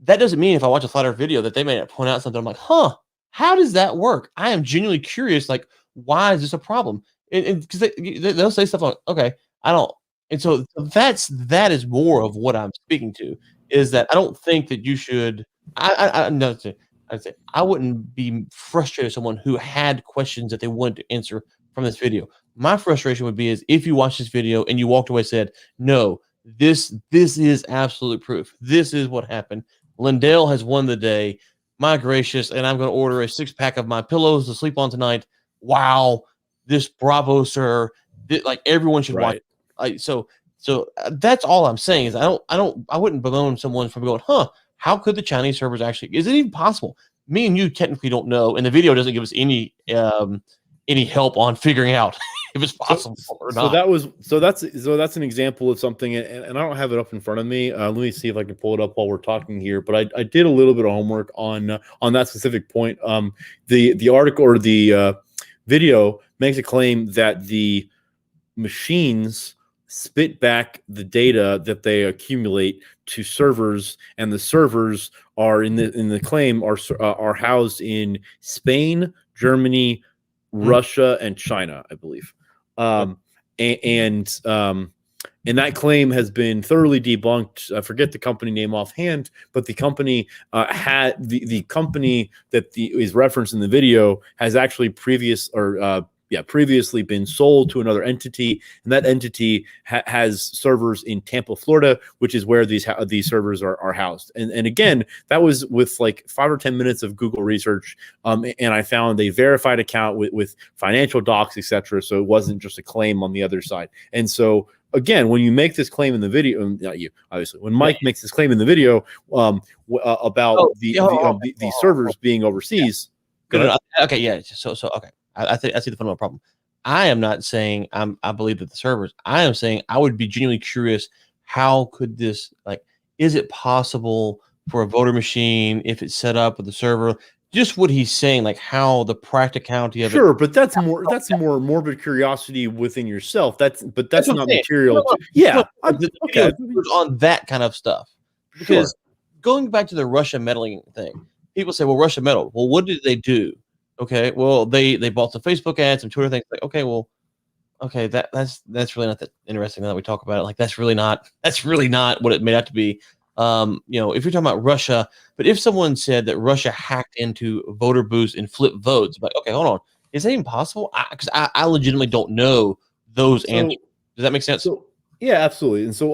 that doesn't mean if I watch a flat earth video that they may not point out something, I'm like, how does that work? I am genuinely curious, like, why is this a problem? And because they'll say stuff like, okay, I don't, and so that is more of what I'm speaking to, is that I don't think that you should, I'd say I wouldn't be frustrated with someone who had questions that they wanted to answer from this video. My frustration would be is if you watched this video and you walked away and said, no, this is absolute proof. This is what happened. Lindel has won the day. my gracious, and I'm going to order a 6-pack of my pillows to sleep on tonight. Wow, this Bravo, sir. Like everyone should watch. So that's all I'm saying is I wouldn't bemoan someone from going, how could the Chinese servers actually? Is it even possible? Me and you technically don't know, and the video doesn't give us any help on figuring out if it's possible or not. So that's an example of something, and I don't have it up in front of me. Let me see if I can pull it up while we're talking here. But I did a little bit of homework on that specific point. The article or the video makes a claim that the machines spit back the data that they accumulate to servers, and the servers are in the claim are housed in Spain, Germany, Russia, and China, I believe. And that claim has been thoroughly debunked. I forget the company name offhand, but the company had the company that is referenced in the video has actually previously been sold to another entity, and that entity has servers in Tampa, Florida, which is where these servers are housed. And again, that was with like 5 or 10 minutes of Google research, and I found a verified account with financial docs, etc. So it wasn't just a claim on the other side. And so again, when you make this claim in the video, not you, obviously, when Mike makes this claim in the video about the servers being overseas. Okay, yeah. So okay. I see the fundamental problem. I am not saying I believe that the servers. I am saying I would be genuinely curious. How could this, like, is it possible for a voter machine if it's set up with the server? Just what he's saying, like how the practicality of it. Sure, but that's more morbid curiosity within yourself. That's not material. Okay, on that kind of stuff. Because going back to the Russia meddling thing, people say, well, Russia meddled. Well, what did they do? Okay, well, they bought some Facebook ads, some Twitter things. Like, okay, that's really not that interesting now that we talk about it. Like, that's really not what it made out to be. If you're talking about Russia, but if someone said that Russia hacked into voter booths and flipped votes, like, okay, hold on, is that even possible? Because I legitimately don't know those answers. Does that make sense? Yeah, absolutely. And so,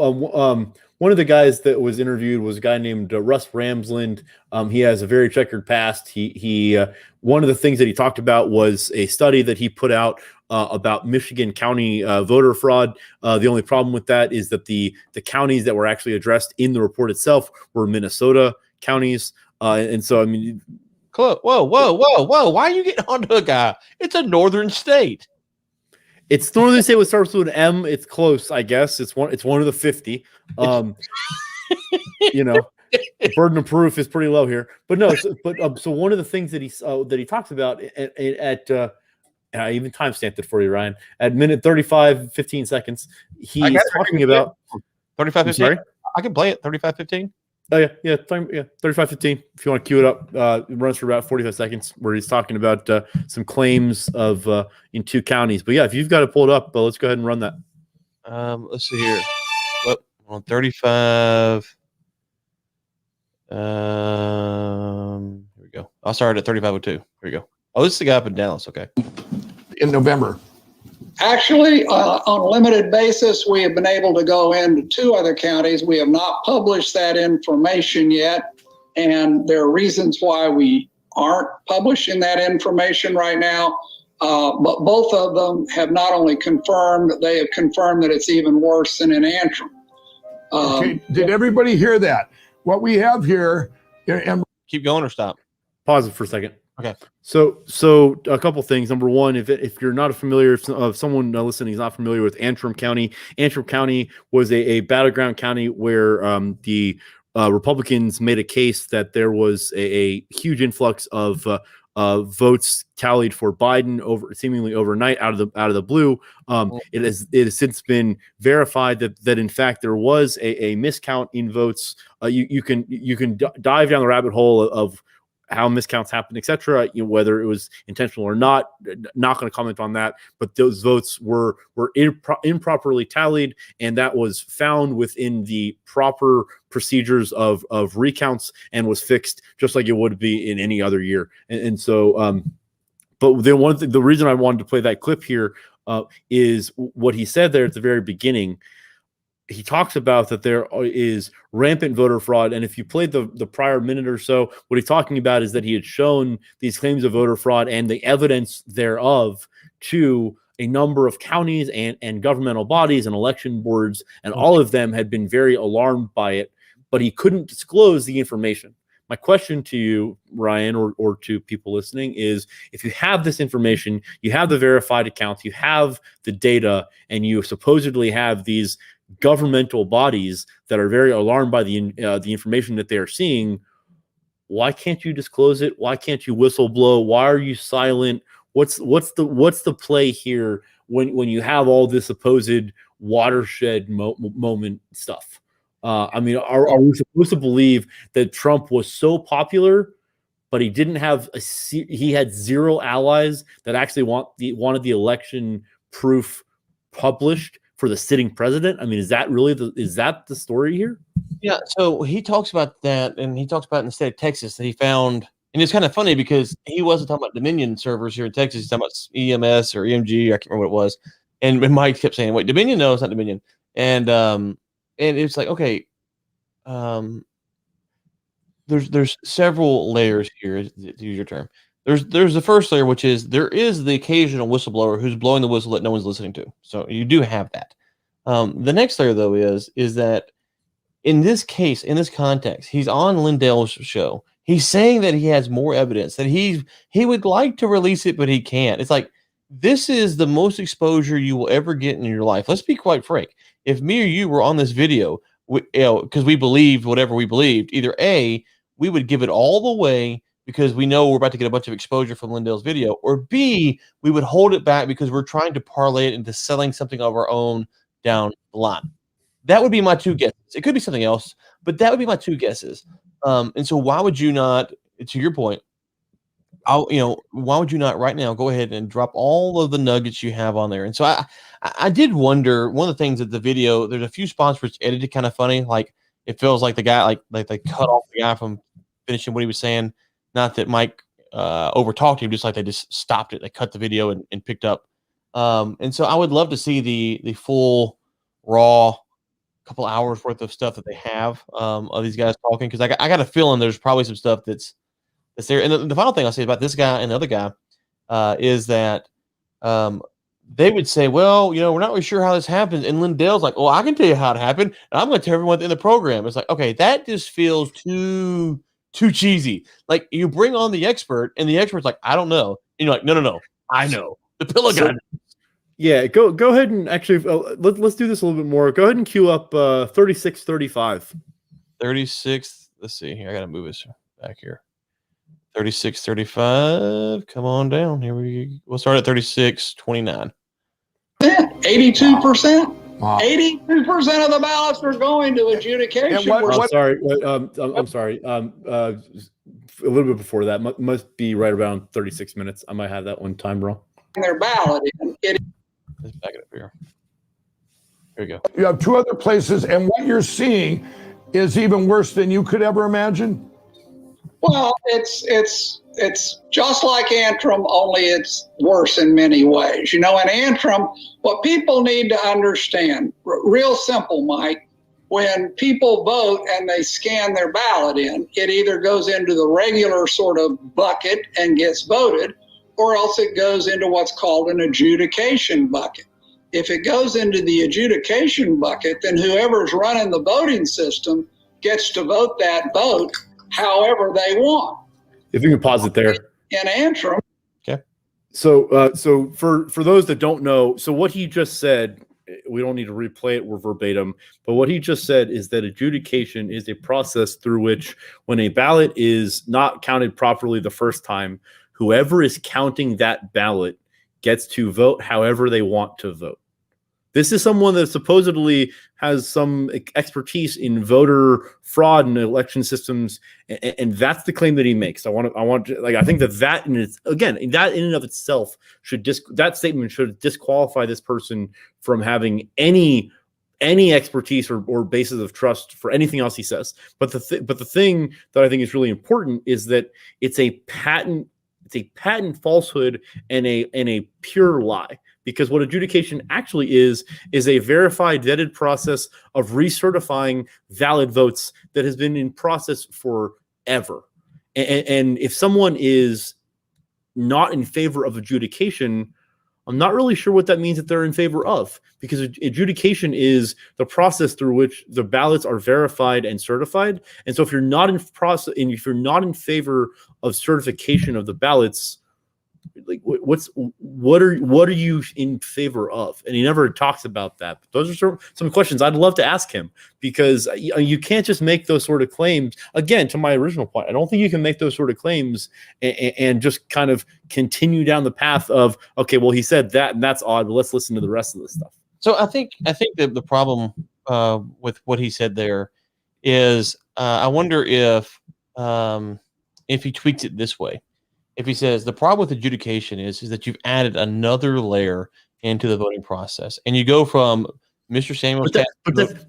one of the guys that was interviewed was a guy named Russ Ramsland. He has a very checkered past. He one of the things that he talked about was a study that he put out about Michigan County voter fraud. The only problem with that is that the counties that were actually addressed in the report itself were Minnesota counties. And so, I mean, whoa! Why are you getting onto a guy? It's a northern state. It's northern state what starts with an M. It's close, I guess. It's one of the 50. Burden of proof is pretty low here. But no, so one of the things that he talks about at I even timestamped it for you, Ryan, at minute 35, 15 seconds. He's talking about 35, 15. Sorry? I can play it 35, 15. Oh, yeah, 35, 15. If you want to cue it up, it runs for about 45 seconds where he's talking about some claims of in 2 counties. But yeah, if you've got it pulled up, let's go ahead and run that. Let's see here. On 35. Here we go. I'll start at 3502. Here we go. Oh, this is the guy up in Dallas. Okay. In November. Actually, on a limited basis, we have been able to go into 2 other counties. We have not published that information yet, and there are reasons why we aren't publishing that information right now. But both of them have not only confirmed, they have confirmed that it's even worse than in Antrim. Okay, did everybody hear that? What we have here, and keep going or stop. Pause it for a second. Okay. So a couple things. Number one, if you're not familiar, if someone listening is not familiar with Antrim County was a battleground county where the Republicans made a case that there was a huge influx of votes tallied for Biden seemingly overnight out of the blue. It has since been verified that in fact there was a miscount in votes. You can dive down the rabbit hole of how miscounts happen, etc. Whether it was intentional or not. Not going to comment on that. But those votes were improperly tallied, and that was found within the proper procedures of recounts and was fixed just like it would be in any other year. And so, but then the reason I wanted to play that clip here is what he said there at the very beginning. he talks about that there is rampant voter fraud. And if you played the prior minute or so, what he's talking about is that he had shown these claims of voter fraud and the evidence thereof to a number of counties and governmental bodies and election boards, and all of them had been very alarmed by it, but he couldn't disclose the information. My question to you, Ryan, or to people listening is, if you have this information, you have the verified accounts, you have the data, and you supposedly have these governmental bodies that are very alarmed by the information that they are seeing, why can't you disclose it? Why can't you whistleblow? Why are you silent? What's the play here when you have all this supposed watershed moment stuff? I mean, are we supposed to believe that Trump was so popular, but he didn't have he had zero allies that actually wanted the election proof published for the sitting president? I mean, is that really the story here? Yeah. So he talks about that, and he talks about in the state of Texas that he found, and it's kind of funny because he wasn't talking about Dominion servers here in Texas. He's talking about EMS or EMG. I can't remember what it was. And Mike kept saying, "Wait, Dominion? No, it's not Dominion." And it's like, okay, there's several layers here, to use your term. There's the first layer, which is there is the occasional whistleblower who's blowing the whistle that no one's listening to. So you do have that. The next layer, though, is that in this case, in this context, he's on Lindel's show. He's saying that he has more evidence, that he would like to release it, but he can't. It's like, this is the most exposure you will ever get in your life. Let's be quite frank. If me or you were on this video, because we believed whatever we believed, either A, we would give it all the way because we know we're about to get a bunch of exposure from Lindel's video, or B, we would hold it back because we're trying to parlay it into selling something of our own down the line. That would be my two guesses. It could be something else, but that would be my two guesses. And so why would you not, to your point, why would you not right now go ahead and drop all of the nuggets you have on there? And so I did wonder, one of the things that the video, there's a few spots where it's edited kind of funny. Like it feels like the guy, like they cut off the guy from finishing what he was saying. Not that Mike overtalked him, just like they just stopped it. They cut the video and picked up. And so I would love to see the full raw couple hours worth of stuff that they have of these guys talking, because I got a feeling there's probably some stuff that's there. And the final thing I'll say about this guy and the other guy is that they would say, well, we're not really sure how this happens. And Lindel's like, well, I can tell you how it happened, and I'm going to tell everyone in the program. It's like, okay, that just feels too cheesy. Like, you bring on the expert, and the expert's like, I don't know. And you're like, no, I know. The pillow guy. Yeah, go ahead and actually let's do this a little bit more. Go ahead and queue up 3635. 36. Let's see here. I got to move this back here. 3635. Come on down. Here we'll start at 3629. 82%. Wow. 82% of the ballots are going to adjudication. I'm sorry. I'm sorry. A little bit before that. Must be right around 36 minutes. I might have that one time wrong. Their ballot. Let's back it up here. Here we go. You have two other places, and what you're seeing is even worse than you could ever imagine. Well, it's just like Antrim, only it's worse in many ways. In Antrim, what people need to understand, real simple, Mike, when people vote and they scan their ballot in, it either goes into the regular sort of bucket and gets voted, or else it goes into what's called an adjudication bucket. If it goes into the adjudication bucket, then whoever's running the voting system gets to vote that vote however they want. If you can pause it there. In Antrim. Okay. So for those that don't know, so what he just said, we don't need to replay it verbatim, but what he just said is that adjudication is a process through which, when a ballot is not counted properly the first time, whoever is counting that ballot gets to vote however they want to vote. This is someone that supposedly has some expertise in voter fraud and election systems, and that's the claim that he makes. I think that in and of itself that statement should disqualify this person from having any expertise or basis of trust for anything else he says. But the thing that I think is really important is that it's a patent falsehood and a pure lie, because what adjudication actually is a verified, vetted process of recertifying valid votes that has been in process forever. And if someone is not in favor of adjudication, I'm not really sure what that means that they're in favor of, because adjudication is the process through which the ballots are verified and certified. And so if you're not in process, and if you're not in favor of certification of the ballots, like what are you in favor of? And he never talks about that. But those are some questions I'd love to ask him, because you can't just make those sort of claims. Again, to my original point, I don't think you can make those sort of claims and just kind of continue down the path of, okay, well, he said that and that's odd, but let's listen to the rest of the stuff. So I think that the problem with what he said there is I wonder if he tweaks it this way. If he says the problem with adjudication is that you've added another layer into the voting process, and you go from Mr. Samuel's,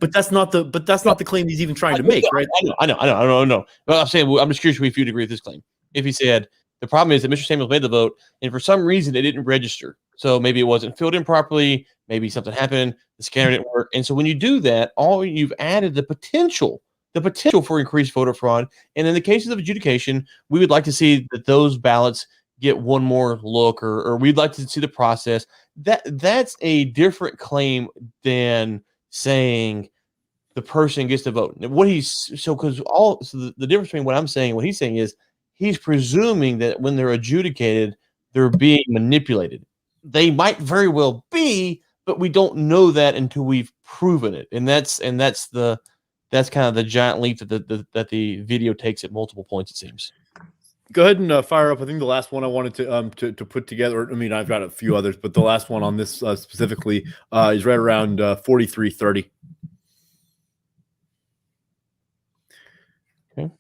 but that's not the claim he's even trying to make, right? I know. But I'm just curious if you'd agree with this claim. If he said the problem is that Mr. Samuels made the vote, and for some reason it didn't register, so maybe it wasn't filled in properly, maybe something happened, the scanner didn't work, and so when you do that, you've added the potential for increased voter fraud. And in the cases of adjudication, we would like to see that those ballots get one more look, or we'd like to see the process. That's a different claim than saying the person gets to vote. The difference between what I'm saying and what he's saying is he's presuming that when they're adjudicated, they're being manipulated. They might very well be, but we don't know that until we've proven it. And that's kind of the giant leap that the video takes at multiple points, it seems. Go ahead and fire up. I think the last one I wanted to put together. I mean, I've got a few others, but the last one on this specifically is right around 4330. Okay.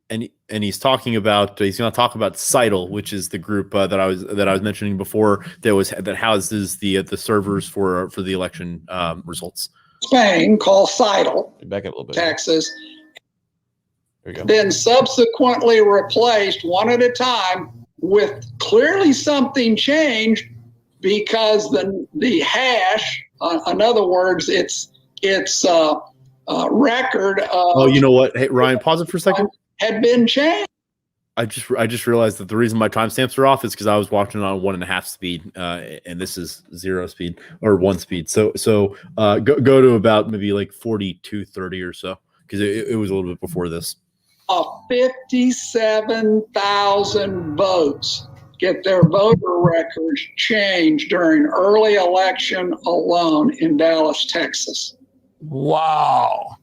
And he's talking about he's going to talk about Seidel, which is the group that I was mentioning before that houses the servers for the election results. Spain, called Seidel, back up a little bit, Texas, there you go. Then subsequently replaced one at a time with clearly something changed, because the hash, in other words, it's record of, oh, you know what? Hey, Ryan, pause it for a second. Had been changed. I just realized that the reason my timestamps are off is because I was watching on 1.5 speed, and this is 0 speed or 1 speed. So go to about maybe like 4230 or so, because it was a little bit before this. 57,000 votes get their voter records changed during early election alone in Dallas, Texas. Wow.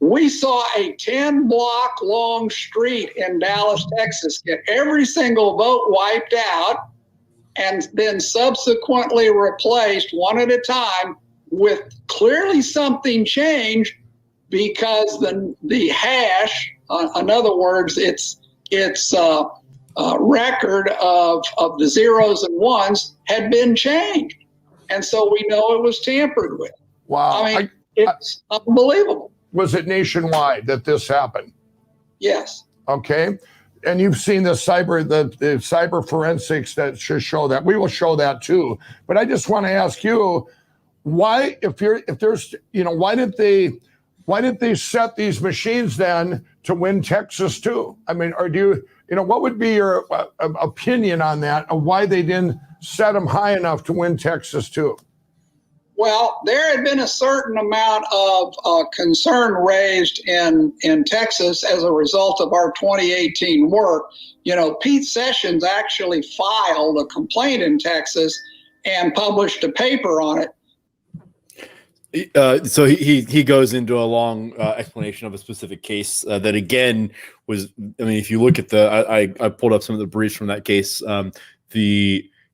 We saw a 10-block long street in Dallas, Texas, get every single vote wiped out and then subsequently replaced one at a time with clearly something changed, because the hash, in other words, it's record of the zeros and ones had been changed. And so we know it was tampered with. Wow. I mean, it's unbelievable. Was it nationwide that this happened? Yes. Okay. And you've seen the cyber forensics that should show that. We will show that too. But I just want to ask you, why, why didn't they set these machines then to win Texas too? I mean, or do you, what would be your opinion on that, of why they didn't set them high enough to win Texas too? Well, there had been a certain amount of concern raised in Texas as a result of our 2018 work. Pete Sessions actually filed a complaint in Texas and published a paper on it. So he goes into a long explanation of a specific case that, again, was, I mean, if you look at I pulled up some of the briefs from that case.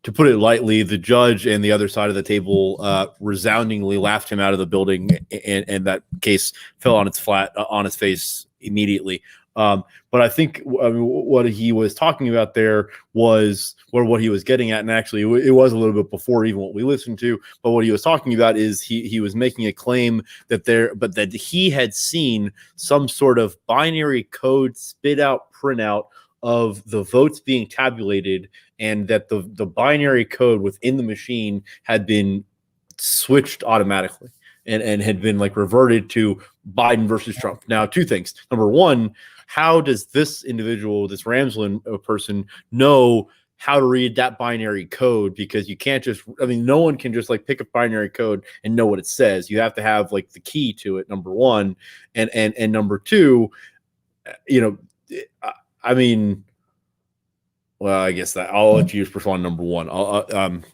To put it lightly, the judge and the other side of the table resoundingly laughed him out of the building, and that case fell on its face immediately. But I think what he was talking about there was, or what he was getting at, and actually it was a little bit before even what we listened to, but what he was talking about is he was making a claim that he had seen some sort of binary code spit out printout of the votes being tabulated and that the binary code within the machine had been switched automatically and had been like reverted to Biden versus Trump. Now, two things. Number one, how does this individual, this Ramsland person, know how to read that binary code? Because you can't just, I mean, no one can just like pick a binary code and know what it says. You have to have like the key to it, number one. And number two, you know, I mean, well, I guess that I'll let you respond number one.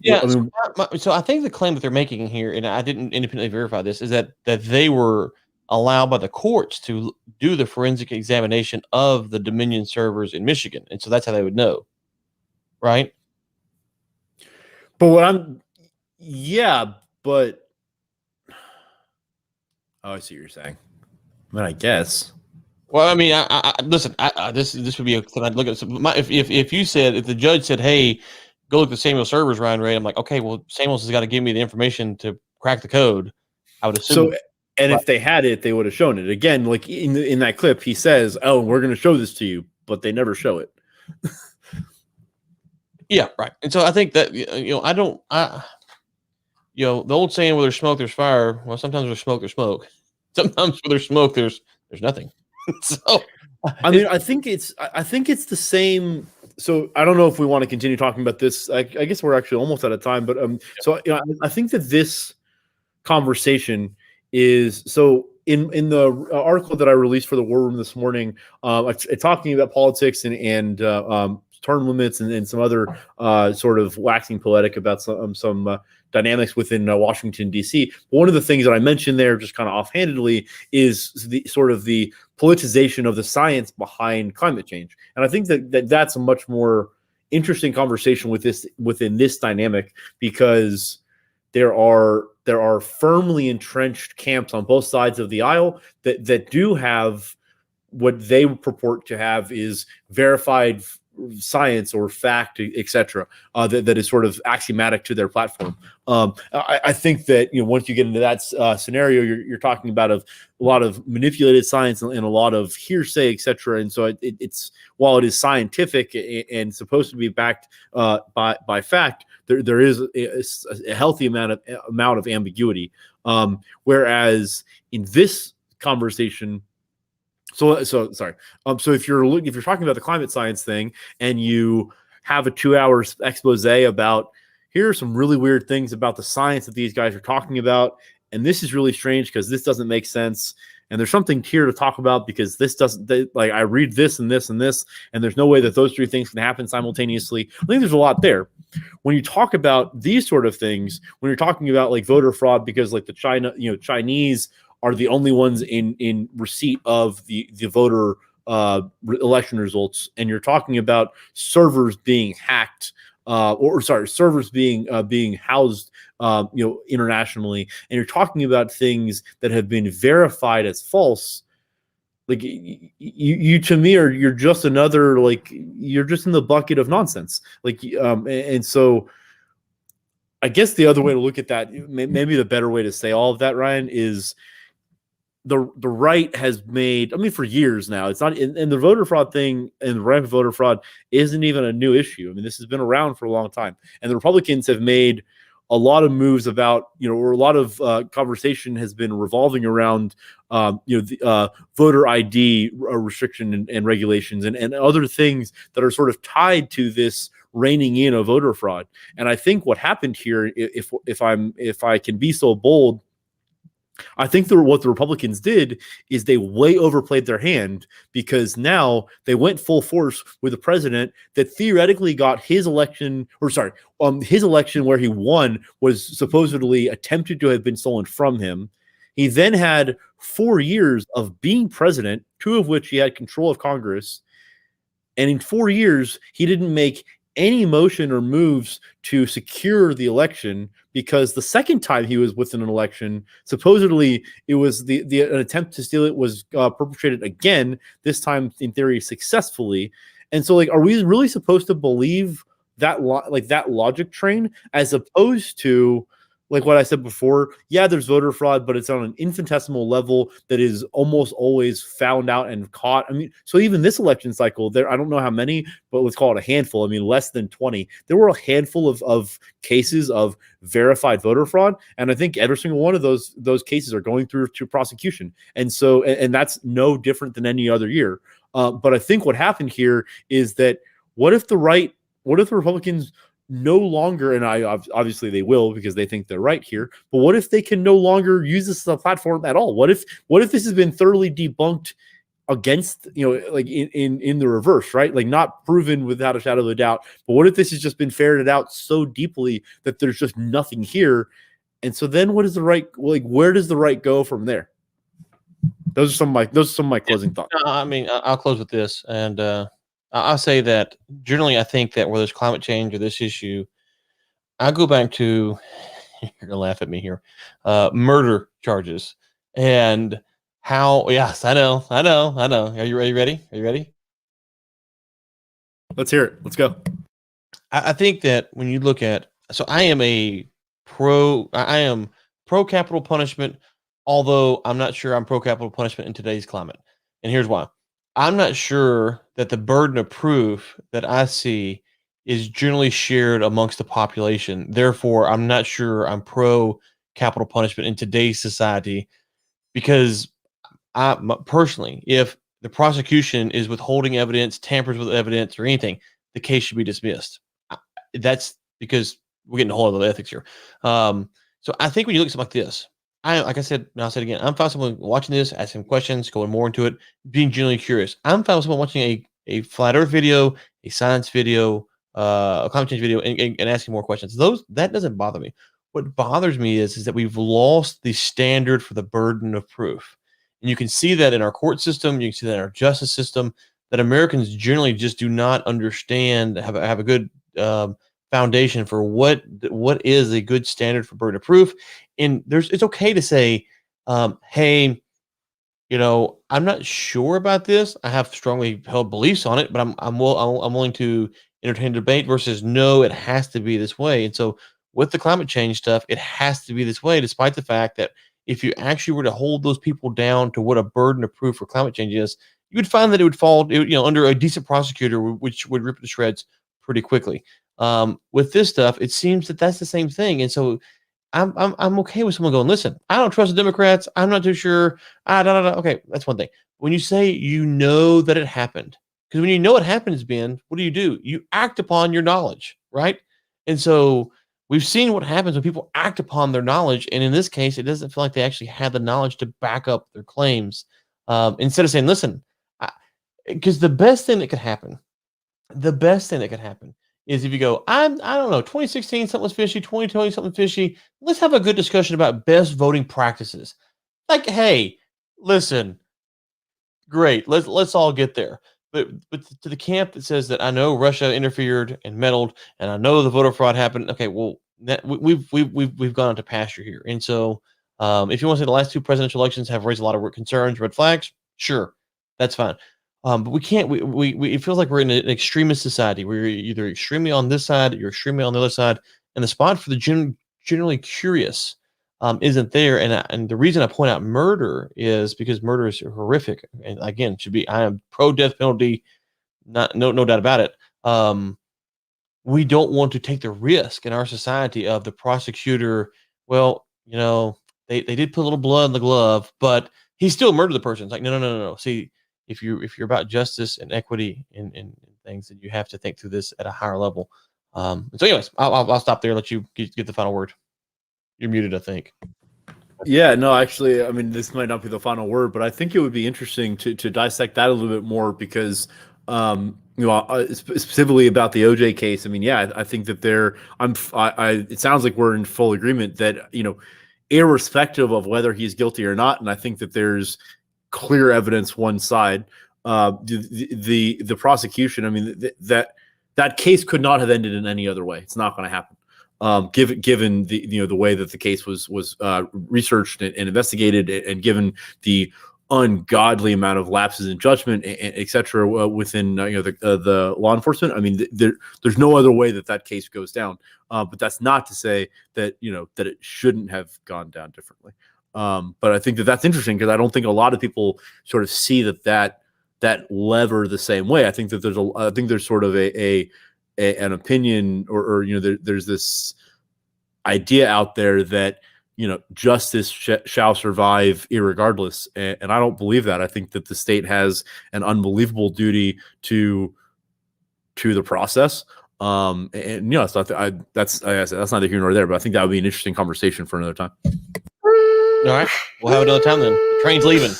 Yeah. I mean, So I think the claim that they're making here, and I didn't independently verify this, is that they were allowed by the courts to do the forensic examination of the Dominion servers in Michigan, and so that's how they would know, right? but but oh, I see what you're saying. I mean, I guess. Well, I mean, I listen. This would be a thing I'd look at. If you said, if the judge said, "Hey, go look at Samuel servers, Ryan Ray," I'm like, okay, well, Samuel's has got to give me the information to crack the code. I would assume. So, and if they had it, they would have shown it. Again, like in that clip, he says, "Oh, we're going to show this to you," but they never show it. Yeah, right. And so I think that the old saying, "Where there's smoke, there's fire." Well, sometimes there's smoke, there's smoke. Sometimes where there's smoke, there's nothing. So, I mean, I think it's the same. So I don't know if we want to continue talking about this. I guess we're actually almost out of time. But so you know, I think that this conversation is so in the article that I released for the War Room this morning, talking about politics and term limits and some other sort of waxing poetic about some dynamics within Washington, D.C. One of the things that I mentioned there, just kind of offhandedly, is the sort of the politicization of the science behind climate change. And I think that's a much more interesting conversation within this dynamic, because there are firmly entrenched camps on both sides of the aisle that do have what they purport to have is verified science or fact, etc., that is sort of axiomatic to their platform. I think that once you get into that scenario, you're talking about a lot of manipulated science and a lot of hearsay, etc. And so it's while it is scientific and supposed to be backed by fact, there is a healthy amount of ambiguity. Whereas in this conversation. So sorry. So if you're talking about the climate science thing and you have a 2-hour expose about here are some really weird things about the science that these guys are talking about, and this is really strange because this doesn't make sense, and there's something here to talk about because this doesn't, like I read this and this and this, and there's no way that those three things can happen simultaneously. I think there's a lot there. When you talk about these sort of things, when you're talking about like voter fraud, because like the Chinese are the only ones in receipt of the voter election results, and you're talking about servers being hacked, servers being housed, internationally, and you're talking about things that have been verified as false. Like you to me you're just another, like you're just in the bucket of nonsense. Like and so. I guess the other way to look at that, maybe the better way to say all of that, Ryan, is the right has made, I mean, for years now, it's not, and the voter fraud thing and the rampant voter fraud isn't even a new issue. I mean, this has been around for a long time, and the Republicans have made a lot of moves about, or a lot of conversation has been revolving around, the voter ID restriction and regulations and other things that are sort of tied to this reining in of voter fraud. And I think what happened here, if I can be so bold, I think what the Republicans did is they way overplayed their hand, because now they went full force with a president that theoretically got his election, his election where he won was supposedly attempted to have been stolen from him. He then had 4 years of being president, 2 of which he had control of Congress. And in 4 years, he didn't make any motion or moves to secure the election, because the second time he was within an election, supposedly it was an attempt to steal it was perpetrated again, this time in theory successfully. And so, like, are we really supposed to believe that that logic train, as opposed to like what I said before, yeah, there's voter fraud, but it's on an infinitesimal level that is almost always found out and caught. I mean, so even this election cycle, I don't know how many, but let's call it a handful. I mean, less than 20. There were a handful of cases of verified voter fraud, and I think every single one of those cases are going through to prosecution. And so, and that's no different than any other year. But I think what happened here is that what if the Republicans no longer, and obviously they will because they think they're right here, but what if they can no longer use this as a platform at all? What if this has been thoroughly debunked against, like in the reverse, right? Like not proven without a shadow of a doubt, but what if this has just been ferreted out so deeply that there's just nothing here? And so then what is the right, like, where does the right go from there? Those are some of my closing thoughts. I mean, I'll close with this, and I'll say that generally, I think that whether it's climate change or this issue, I go back to you're gonna laugh at me here, murder charges, and how. Yes, I know. Are you ready? Are you ready? Let's hear it. Let's go. I think that when you look at, so I am pro capital punishment, although I'm not sure I'm pro capital punishment in today's climate, and here's why. I'm not sure that the burden of proof that I see is generally shared amongst the population. Therefore, I'm not sure I'm pro capital punishment in today's society, because personally, if the prosecution is withholding evidence, tampers with evidence, or anything, the case should be dismissed. That's because we're getting a whole other ethics here. So I think when you look at something like this, like I said, and I'll say it again, I'm fine with someone watching this, asking questions, going more into it, being genuinely curious. I'm fine with someone watching a flat earth video, a science video, a climate change video, and asking more questions. That doesn't bother me. What bothers me is that we've lost the standard for the burden of proof. And you can see that in our court system, you can see that in our justice system, that Americans generally just do not understand, have a good foundation for what is a good standard for burden of proof. And it's okay to say, hey, I'm not sure about this. I have strongly held beliefs on it, but I'm willing to entertain debate versus no, it has to be this way. And so with the climate change stuff, it has to be this way, despite the fact that if you actually were to hold those people down to what a burden of proof for climate change is, you would find that it would fall, under a decent prosecutor, which would rip it to shreds pretty quickly. With this stuff, it seems that that's the same thing. And so I'm okay with someone going, listen, I don't trust the Democrats. I'm not too sure. Okay, that's one thing. When you say that it happened, because when you know it happens, Ben, what do? You act upon your knowledge, right? And so we've seen what happens when people act upon their knowledge. And in this case, it doesn't feel like they actually had the knowledge to back up their claims. Instead of saying, listen, because the best thing that could happen is if you go, I don't know, 2016, something was fishy, 2020, something fishy. Let's have a good discussion about best voting practices. Like, hey, listen, great, let's all get there. But to the camp that says that I know Russia interfered and meddled, and I know the voter fraud happened. Okay, well, we've gone into pasture here. And so, if you want to say the last two presidential elections have raised a lot of concerns, red flags, sure, that's fine. But we can't. We it feels like we're in an extremist society. We're either extremely on this side, or you're extremely on the other side, and the spot for the generally curious isn't there. And the reason I point out murder is because murder is horrific. And again, I am pro death penalty, no doubt about it. We don't want to take the risk in our society of the prosecutor. Well, they did put a little blood in the glove, but he still murdered the person. It's like no. See. If you're about justice and equity and things, then you have to think through this at a higher level. So, anyways, I'll stop there. Let you get the final word. You're muted, I think. Yeah, no, actually, I mean, this might not be the final word, but I think it would be interesting to dissect that a little bit more because, specifically about the OJ case. I mean, yeah, I think that it sounds like we're in full agreement that irrespective of whether he's guilty or not, and I think that there's clear evidence one side. The prosecution, I mean, that case could not have ended in any other way. It's not going to happen. Given the the way that the case was researched and investigated, and given the ungodly amount of lapses in judgment, et cetera, within the law enforcement. I mean, there's no other way that case goes down. But that's not to say that that it shouldn't have gone down differently. But I think that's interesting because I don't think a lot of people sort of see that lever the same way. I think that there's sort of an opinion or there's this idea out there that justice shall survive irregardless, and I don't believe that. I think that the state has an unbelievable duty to the process. And it's not that's neither here nor there, but I think that would be an interesting conversation for another time. All right, we'll have another time then. The train's leaving.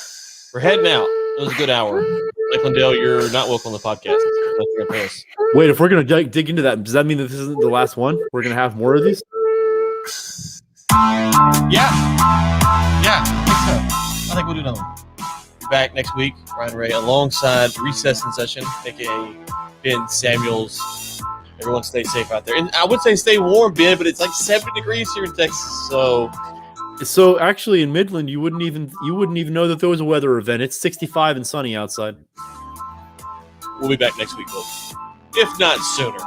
We're heading out. It was a good hour. Mike Lindel, you're not welcome on the podcast. Wait, if we're gonna dig into that, does that mean that this isn't the last one? We're gonna have more of these? Yeah, I think we'll do another one. Be back next week, Ryan Ray, alongside Recess in Session, aka Ben Samuels. Everyone stay safe out there. And I would say stay warm, Ben, but it's like 70 degrees here in Texas. So actually in Midland, you wouldn't even know that there was a weather event. It's 65 and sunny outside. We'll be back next week, folks. If not sooner.